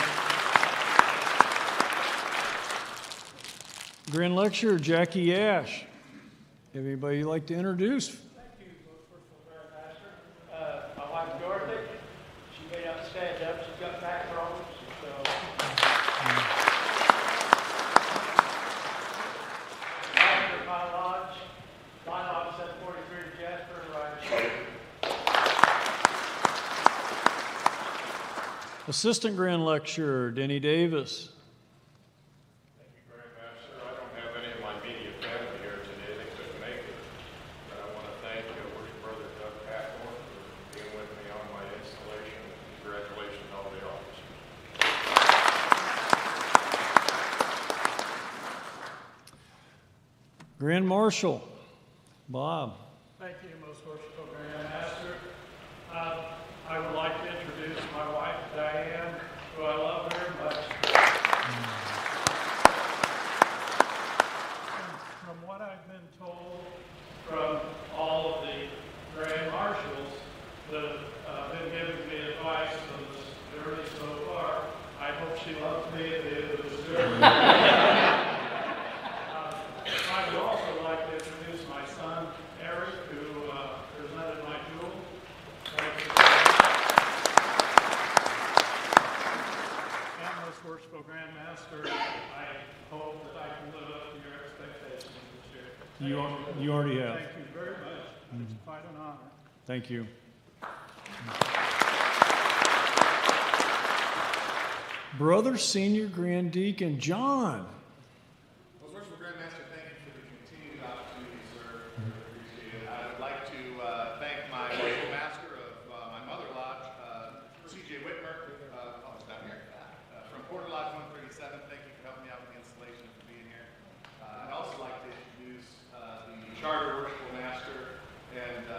Grand Lecturer, Jackie Ash. Have anybody you'd like to introduce? Thank you, Grand Master. My wife Dorothy, she may not stand up, she's got back problems, so. After my lodge 743 Jasper, right. Assistant Grand Lecturer, Denny Davis. Thank you, Grand Master. I don't have any of my immediate family here today. They couldn't make it. But I want to thank Worship Brother Doug Packmore for being with me on my installation. Congratulations to all the officers. Grand Marshal, Bob. Thank you, Most Worshipful Grand Master. I would like to introduce my wife, Diane, who I love very much. From what I've been told from all of the Grand Marshals that have been giving me advice on this journey so far, I hope she loves me at the end of this journey. I would also like to introduce my son, Eric, who presented my jewel. And Most Worshipful Grand Master, I hope that I can live up to your expectations this year. You already have. Thank you very much. It's quite an honor. Thank you. Brother Senior Grand Deacon John. Most Worshipful Grand Master, thank you for the continued opportunity, sir. Really appreciate it. I would like to thank my Worshipful Master of my mother lodge, C.J. Whitmer, it's down here, from Porter Lodge 137. Thank you for helping me out with the installation and for being here. I'd also like to introduce the Charter Worshipful Master and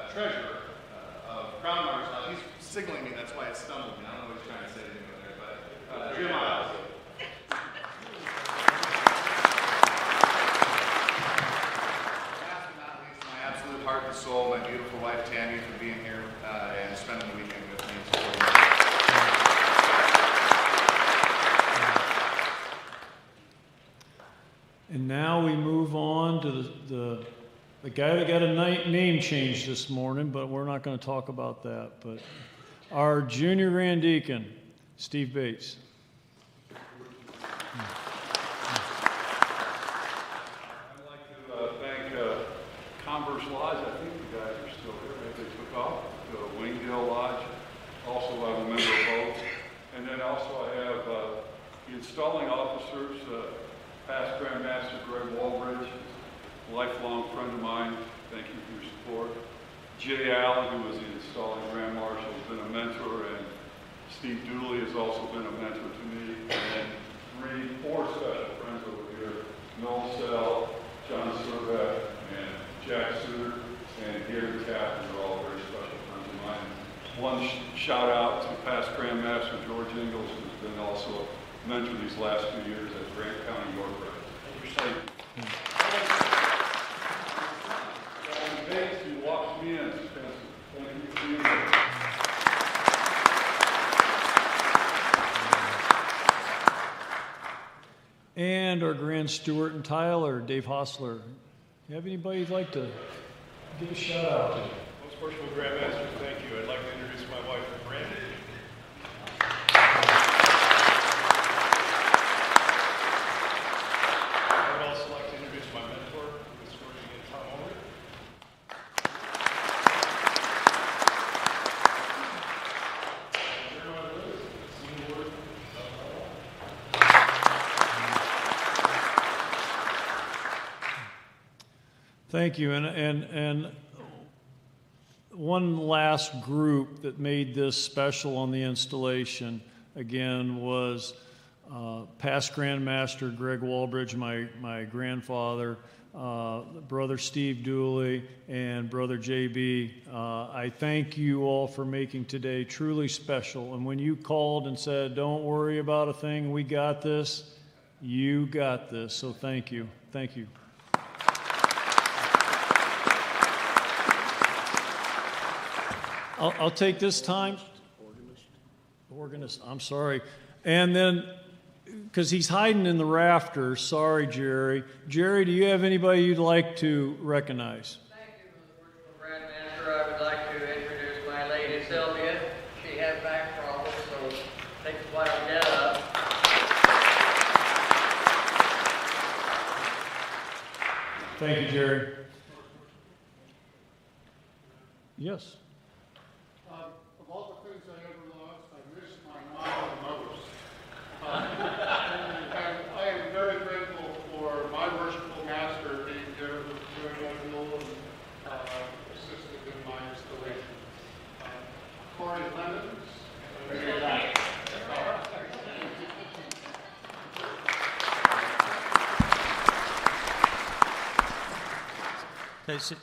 Treasurer of Crown Martyrs Lodge. He's signaling me, that's why it stumbled me. I don't know what he's trying to say to me over there, but Jim Miles. Last but not least, my absolute heart and soul, my beautiful wife Tammy, for being here and spending the weekend with me and supporting me. And now we move on to the guy that got a name change this morning, but we're not going to talk about that. But our Junior Grand Deacon, Steve Bates. I'd like to thank Converse Lodge. I think the guys are still here. Maybe they took off to Wingdale Lodge. Also, I'm a member of both. And then also I have the installing officers, past Grand Master Greg Walbridge, lifelong friend of mine. Thank you for your support. Jay Allen, who was the installing Grand Marshal, has been a mentor, and Steve Dooley has also been a mentor to me. And four special friends over here, Noel Sell, John Surbeck, and Jack Suter, and Gary Tappan are all very special friends of mine. One shout out to past Grand Master George Ingalls, who's been also a mentor these last few years as Grant County York Rep. Thank you. and our Grand Steward and Tyler, Dave Hostler. You have anybody you'd like to give a shout out to? Most worshipful Grand Master, thank you. I'd like to introduce my wife, Brandon. I would also like to introduce my mentor, who is working in Tom Ulrich. Thank you. And one last group that made this special on the installation, again, was past Grand Master Greg Walbridge, my grandfather, Brother Steve Dooley, and Brother JB. I thank you all for making today truly special. And when you called and said, don't worry about a thing, we got this, you got this. So thank you. Thank you. I'll take this time. Organist, I'm sorry. And then, because he's hiding in the rafters, sorry, Jerry. Jerry, do you have anybody you'd like to recognize? Thank you, Mr. Grand Master. I would like to introduce my lady Sylvia. She has back problems, so take a while to get up. Thank you, Jerry. Yes. Of all the things I ever lost, I miss my mom the most. And I am very grateful for my worshipful master being there during that role and assisted in my installation. Corey Lemons.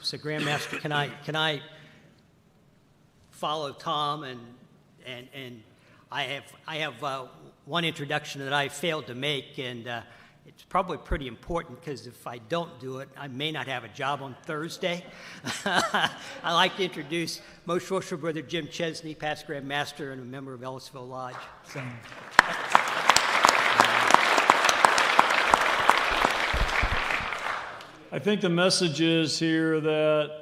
So Grand Master, can I follow Tom and I have one introduction that I failed to make, and it's probably pretty important because if I don't do it, I may not have a job on Thursday. I'd like to introduce Most Worshipful Brother Jim Chesney, past Grand Master and a member of Ellisville Lodge. So. I think the message is here that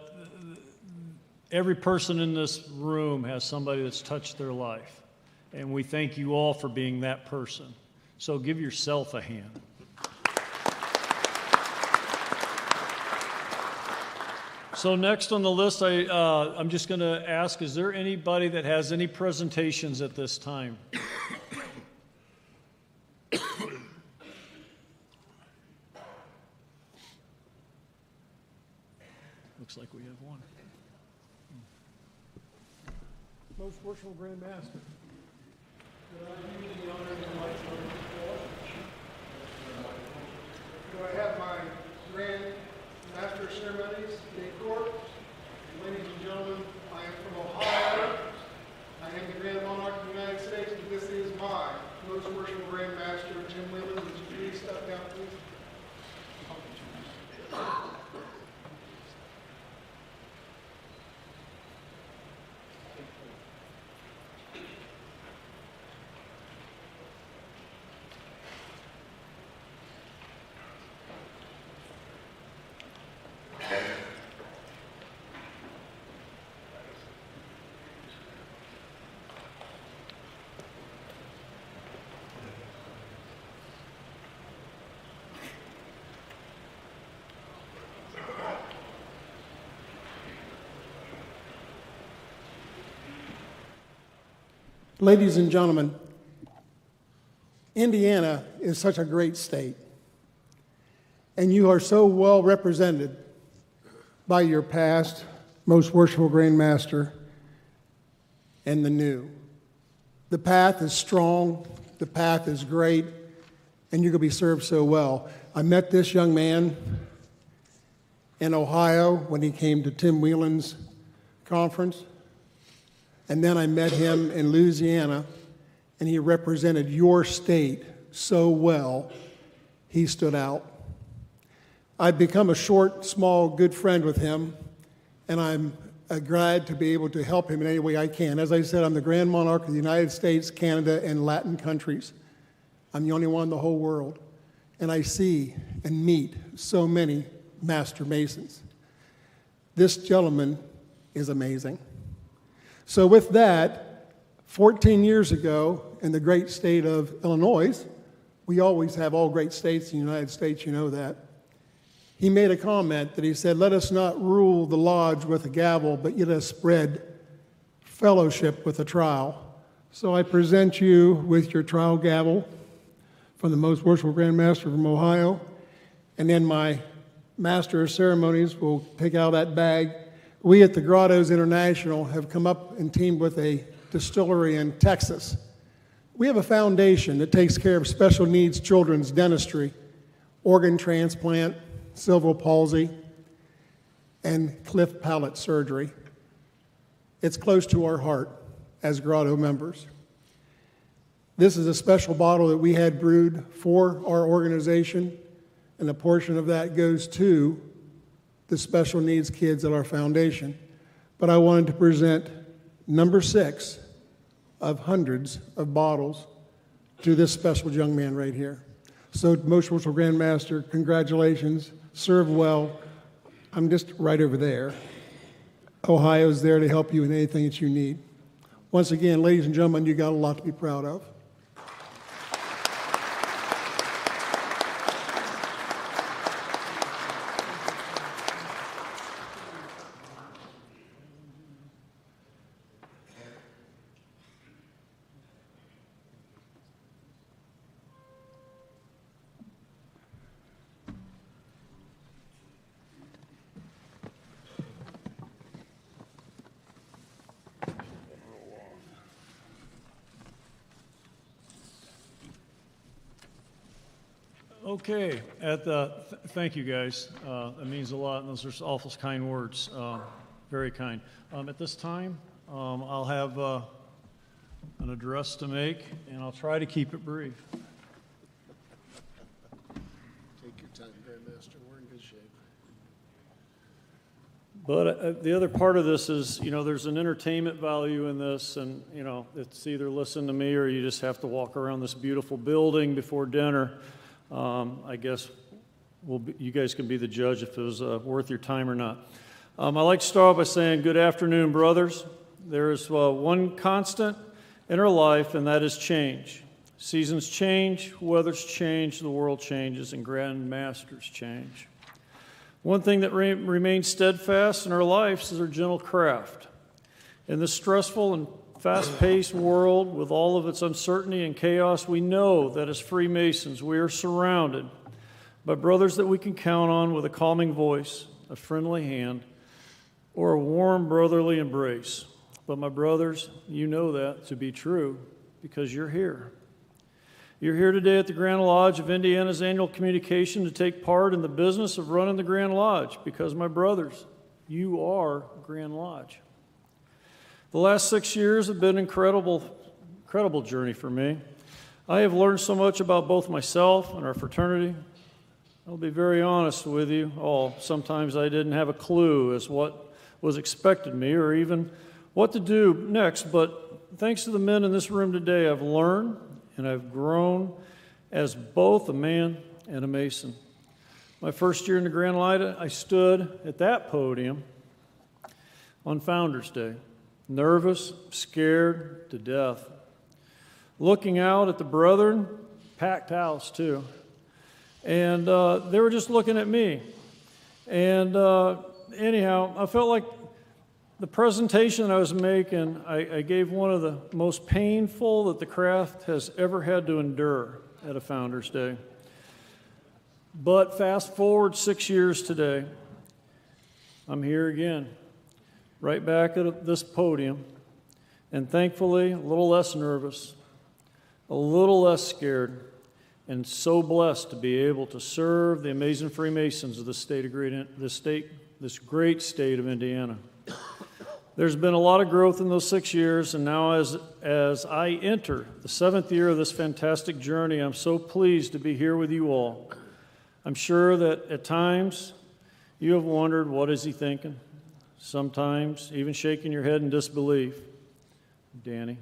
every person in this room has somebody that's touched their life. And we thank you all for being that person. So give yourself a hand. So next on the list, I'm just going to ask, is there anybody that has any presentations at this time? Looks like we have one. Most worshipful Grand Master. Do I have my Grand Master of Ceremonies, Day Court? Ladies and gentlemen, I am from Ohio. I am the Grand Monarch of the United States, and this is my Most Worshipful Grand Master, Tim Whelan. Would you please step down, please? Ladies and gentlemen, Indiana is such a great state, and you are so well represented by your past Most Worshipful Grand Master and the new. The path is strong, the path is great, and you're going to be served so well. I met this young man in Ohio when he came to Tim Whelan's conference. And then I met him in Louisiana, and he represented your state so well, he stood out. I've become a short, small, good friend with him, and I'm glad to be able to help him in any way I can. As I said, I'm the Grand Monarch of the United States, Canada, and Latin countries. I'm the only one in the whole world. and I see and meet so many Master Masons. This gentleman is amazing. So with that, 14 years ago in the great state of Illinois, we always have all great states in the United States, you know that. He made a comment that he said, let us not rule the lodge with a gavel, but let us spread fellowship with a trowel. So I present you with your trowel gavel from the Most Worshipful Grand Master from Ohio, and then my Master of Ceremonies will take out that bag. We at the Grottos International have come up and teamed with a distillery in Texas. We have a foundation that takes care of special needs children's dentistry, organ transplant, cerebral palsy, and cleft palate surgery. It's close to our heart as Grotto members. This is a special bottle that we had brewed for our organization, and a portion of that goes to the special needs kids at our foundation. But I wanted to present number 6 of hundreds of bottles to this special young man right here. So, Most Worshipful Grand Master, congratulations, serve well. I'm just right over there. Ohio's there to help you in anything that you need. Once again, ladies and gentlemen, you got a lot to be proud of. Okay, thank you guys. That means a lot, and those are awful kind words, very kind. At this time, I'll have an address to make, and I'll try to keep it brief. Take your time, Grandmaster. We're in good shape. But the other part of this is, you know, there's an entertainment value in this, and, you know, it's either listen to me or you just have to walk around this beautiful building before dinner. I guess you guys can be the judge if it was worth your time or not. I'd like to start off by saying good afternoon, brothers. There is one constant in our life, and that is change. Seasons change, weathers change, the world changes, and Grand Masters change. One thing that remains steadfast in our lives is our gentle craft. In this stressful and fast-paced world with all of its uncertainty and chaos, we know that as Freemasons we are surrounded by brothers that we can count on with a calming voice, a friendly hand, or a warm brotherly embrace. But my brothers, you know that to be true because you're here. You're here today at the Grand Lodge of Indiana's annual communication to take part in the business of running the Grand Lodge because, my brothers, you are Grand Lodge. The last 6 years have been an incredible journey for me. I have learned so much about both myself and our fraternity. I'll be very honest with you all. Sometimes I didn't have a clue as what was expected of me or even what to do next, but thanks to the men in this room today, I've learned and I've grown as both a man and a Mason. My first year in the Grand Lodge, I stood at that podium on Founders Day. Nervous, scared to death. Looking out at the brethren, packed house too. And they were just looking at me. And anyhow, I felt like the presentation I was making, I gave one of the most painful that the craft has ever had to endure at a Founders Day. But fast forward 6 years today, I'm here again. Right back at this podium, and thankfully a little less nervous, a little less scared, and so blessed to be able to serve the amazing Freemasons of this great state of Indiana. There's been a lot of growth in those 6 years, and now as I enter the 7th year of this fantastic journey, I'm so pleased to be here with you all. I'm sure that at times you have wondered, what is he thinking? Sometimes even shaking your head in disbelief. Danny.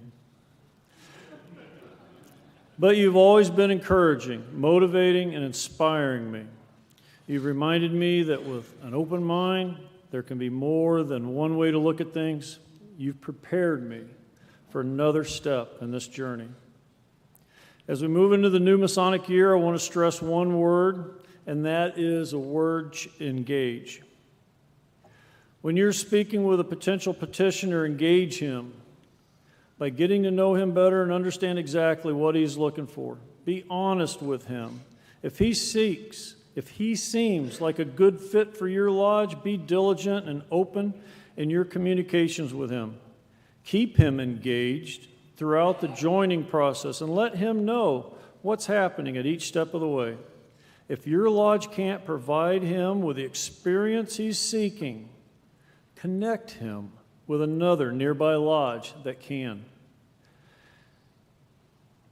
But you've always been encouraging, motivating, and inspiring me. You've reminded me that with an open mind, there can be more than one way to look at things. You've prepared me for another step in this journey. As we move into the new Masonic year, I want to stress one word, and that is a word, engage. When you're speaking with a potential petitioner, engage him by getting to know him better and understand exactly what he's looking for. Be honest with him. If he seems like a good fit for your lodge, be diligent and open in your communications with him. Keep him engaged throughout the joining process and let him know what's happening at each step of the way. If your lodge can't provide him with the experience he's seeking, connect him with another nearby lodge that can.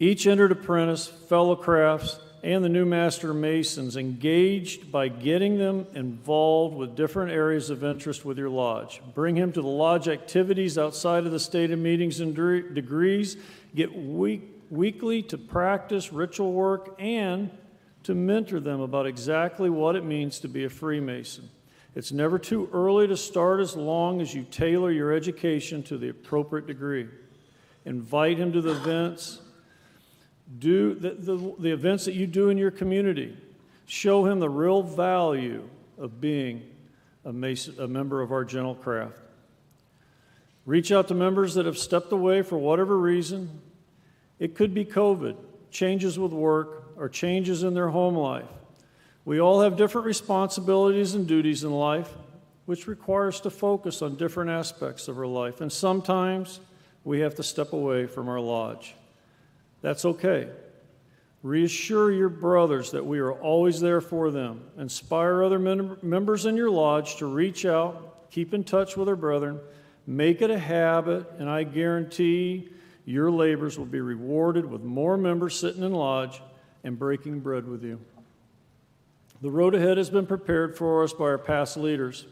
Each entered apprentice, fellow crafts, and the new Master Masons engaged by getting them involved with different areas of interest with your lodge. Bring him to the lodge activities outside of the stated meetings and degrees. Get weekly to practice ritual work and to mentor them about exactly what it means to be a Freemason. It's never too early to start as long as you tailor your education to the appropriate degree. Invite him to the events. Do the events that you do in your community. Show him the real value of being a member of our gentle craft. Reach out to members that have stepped away for whatever reason. It could be COVID, changes with work, or changes in their home life. We all have different responsibilities and duties in life, which require us to focus on different aspects of our life. And sometimes we have to step away from our lodge. That's okay. Reassure your brothers that we are always there for them. Inspire other members in your lodge to reach out, keep in touch with their brethren, make it a habit, and I guarantee your labors will be rewarded with more members sitting in lodge and breaking bread with you. The road ahead has been prepared for us by our past leaders.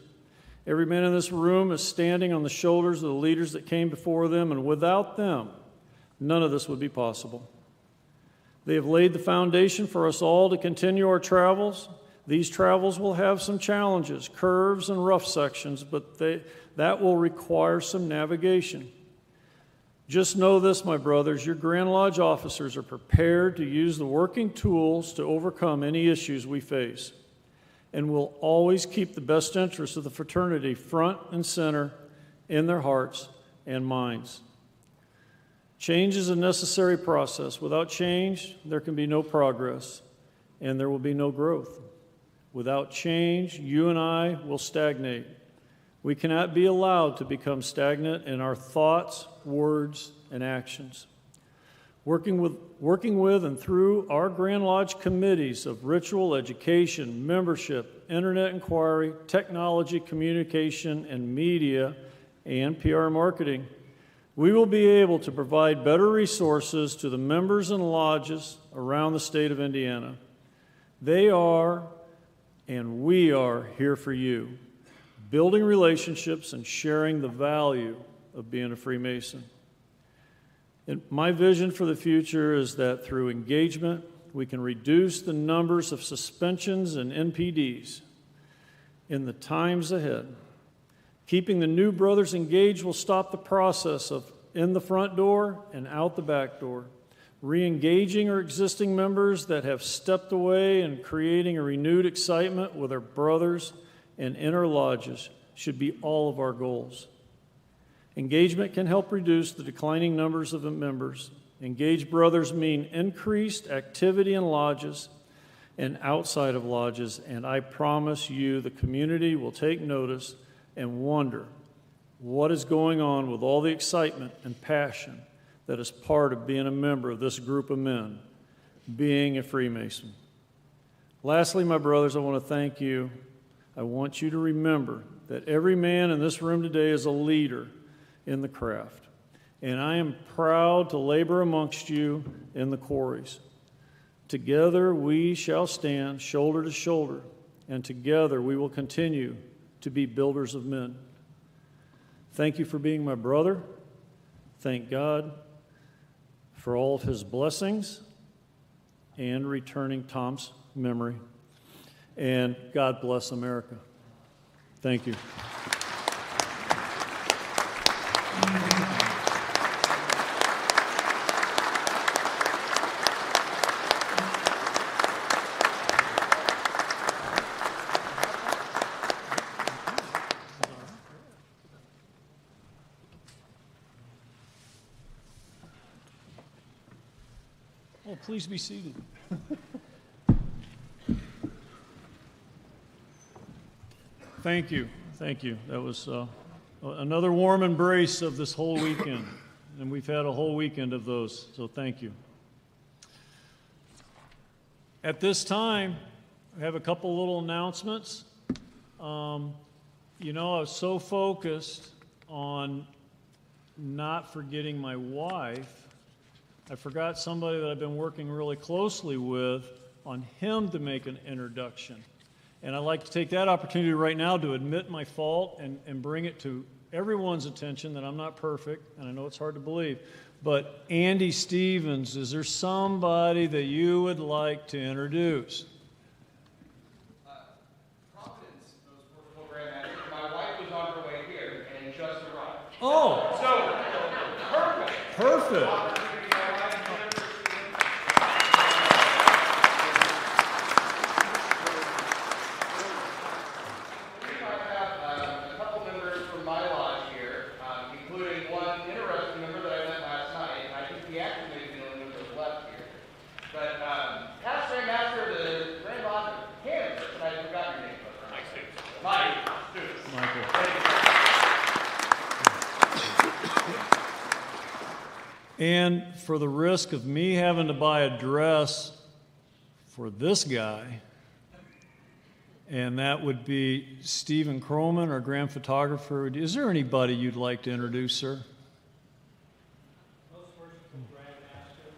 Every man in this room is standing on the shoulders of the leaders that came before them, and without them, none of this would be possible. They have laid the foundation for us all to continue our travels. These travels will have some challenges, curves, and rough sections, but that will require some navigation. Just know this, my brothers, your Grand Lodge officers are prepared to use the working tools to overcome any issues we face, and will always keep the best interests of the fraternity front and center in their hearts and minds. Change is a necessary process. Without change, there can be no progress, and there will be no growth. Without change, you and I will stagnate. We cannot be allowed to become stagnant in our thoughts, words, and actions. Working with and through our Grand Lodge committees of ritual, education, membership, internet inquiry, technology, communication, and media, and PR marketing, we will be able to provide better resources to the members and lodges around the state of Indiana. They are, and we are, here for you, building relationships and sharing the value of being a Freemason. And my vision for the future is that through engagement, we can reduce the numbers of suspensions and NPDs in the times ahead. Keeping the new brothers engaged will stop the process of in the front door and out the back door. Re-engaging our existing members that have stepped away and creating a renewed excitement with our brothers and in our lodges should be all of our goals. Engagement can help reduce the declining numbers of members. Engaged brothers mean increased activity in lodges and outside of lodges, and I promise you the community will take notice and wonder what is going on with all the excitement and passion that is part of being a member of this group of men, being a Freemason. Lastly, my brothers, I want to thank you. I want you to remember that every man in this room today is a leader in the craft, and I am proud to labor amongst you in the quarries. Together we shall stand shoulder to shoulder, and together we will continue to be builders of men. Thank you for being my brother. Thank God for all of his blessings, and returning Tom's memory. And God bless America. Thank you. Oh, please be seated. Thank you. Thank you. That was another warm embrace of this whole weekend. And we've had a whole weekend of those, so thank you. At this time, I have a couple little announcements. You know, I was so focused on not forgetting my wife, I forgot somebody that I've been working really closely with on him to make an introduction. And I'd like to take that opportunity right now to admit my fault and bring it to everyone's attention that I'm not perfect, and I know it's hard to believe. But Andy Stevens, is there somebody that you would like to introduce? Providence, most worshipful Grand Master. My wife was on her way here and just arrived. Oh! So, perfect. Perfect. And for the risk of me having to buy a dress for this guy, and that would be Stephen Croman, our grand photographer. Is there anybody you'd like to introduce, sir? Most worshipful Grand Master,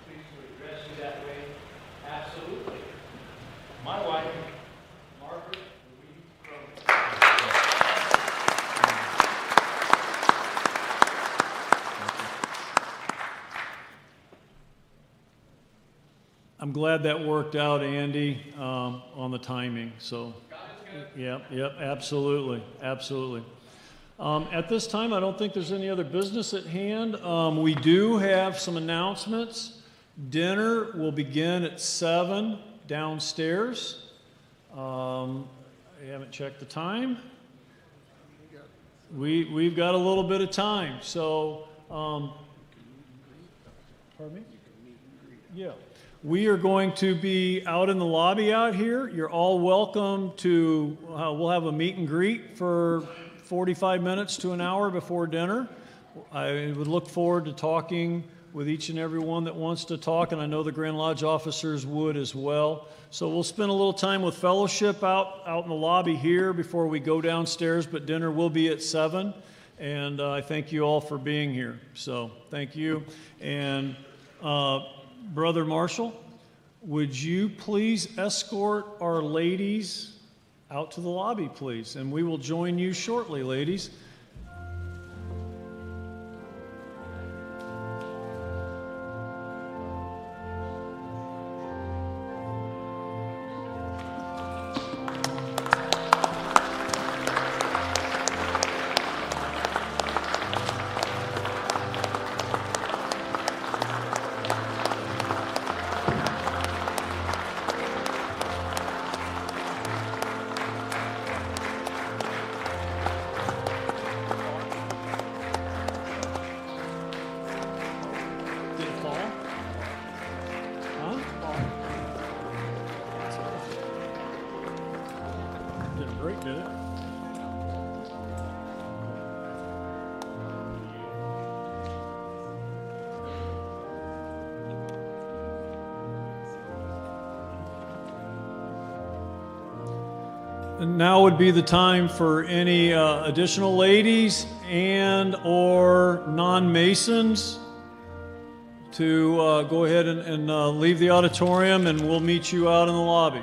pleased to address you that way. Absolutely. My wife, Margaret Louise Croman. I'm glad that worked out, Andy, on the timing. So, yep, absolutely, absolutely. At this time, I don't think there's any other business at hand. We do have some announcements. Dinner will begin at 7 downstairs. I haven't checked the time. We've got a little bit of time. So, pardon me? Yeah. We are going to be out in the lobby out here. You're all welcome to, we'll have a meet and greet for 45 minutes to an hour before dinner. I would look forward to talking with each and every one that wants to talk, and I know the Grand Lodge officers would as well. So we'll spend a little time with fellowship out in the lobby here before we go downstairs, but dinner will be at 7. And I thank you all for being here. So thank you. And Brother Marshall, would you please escort our ladies out to the lobby, please? And we will join you shortly, ladies. And now would be the time for any additional ladies and or non-Masons to go ahead and leave the auditorium, and we'll meet you out in the lobby.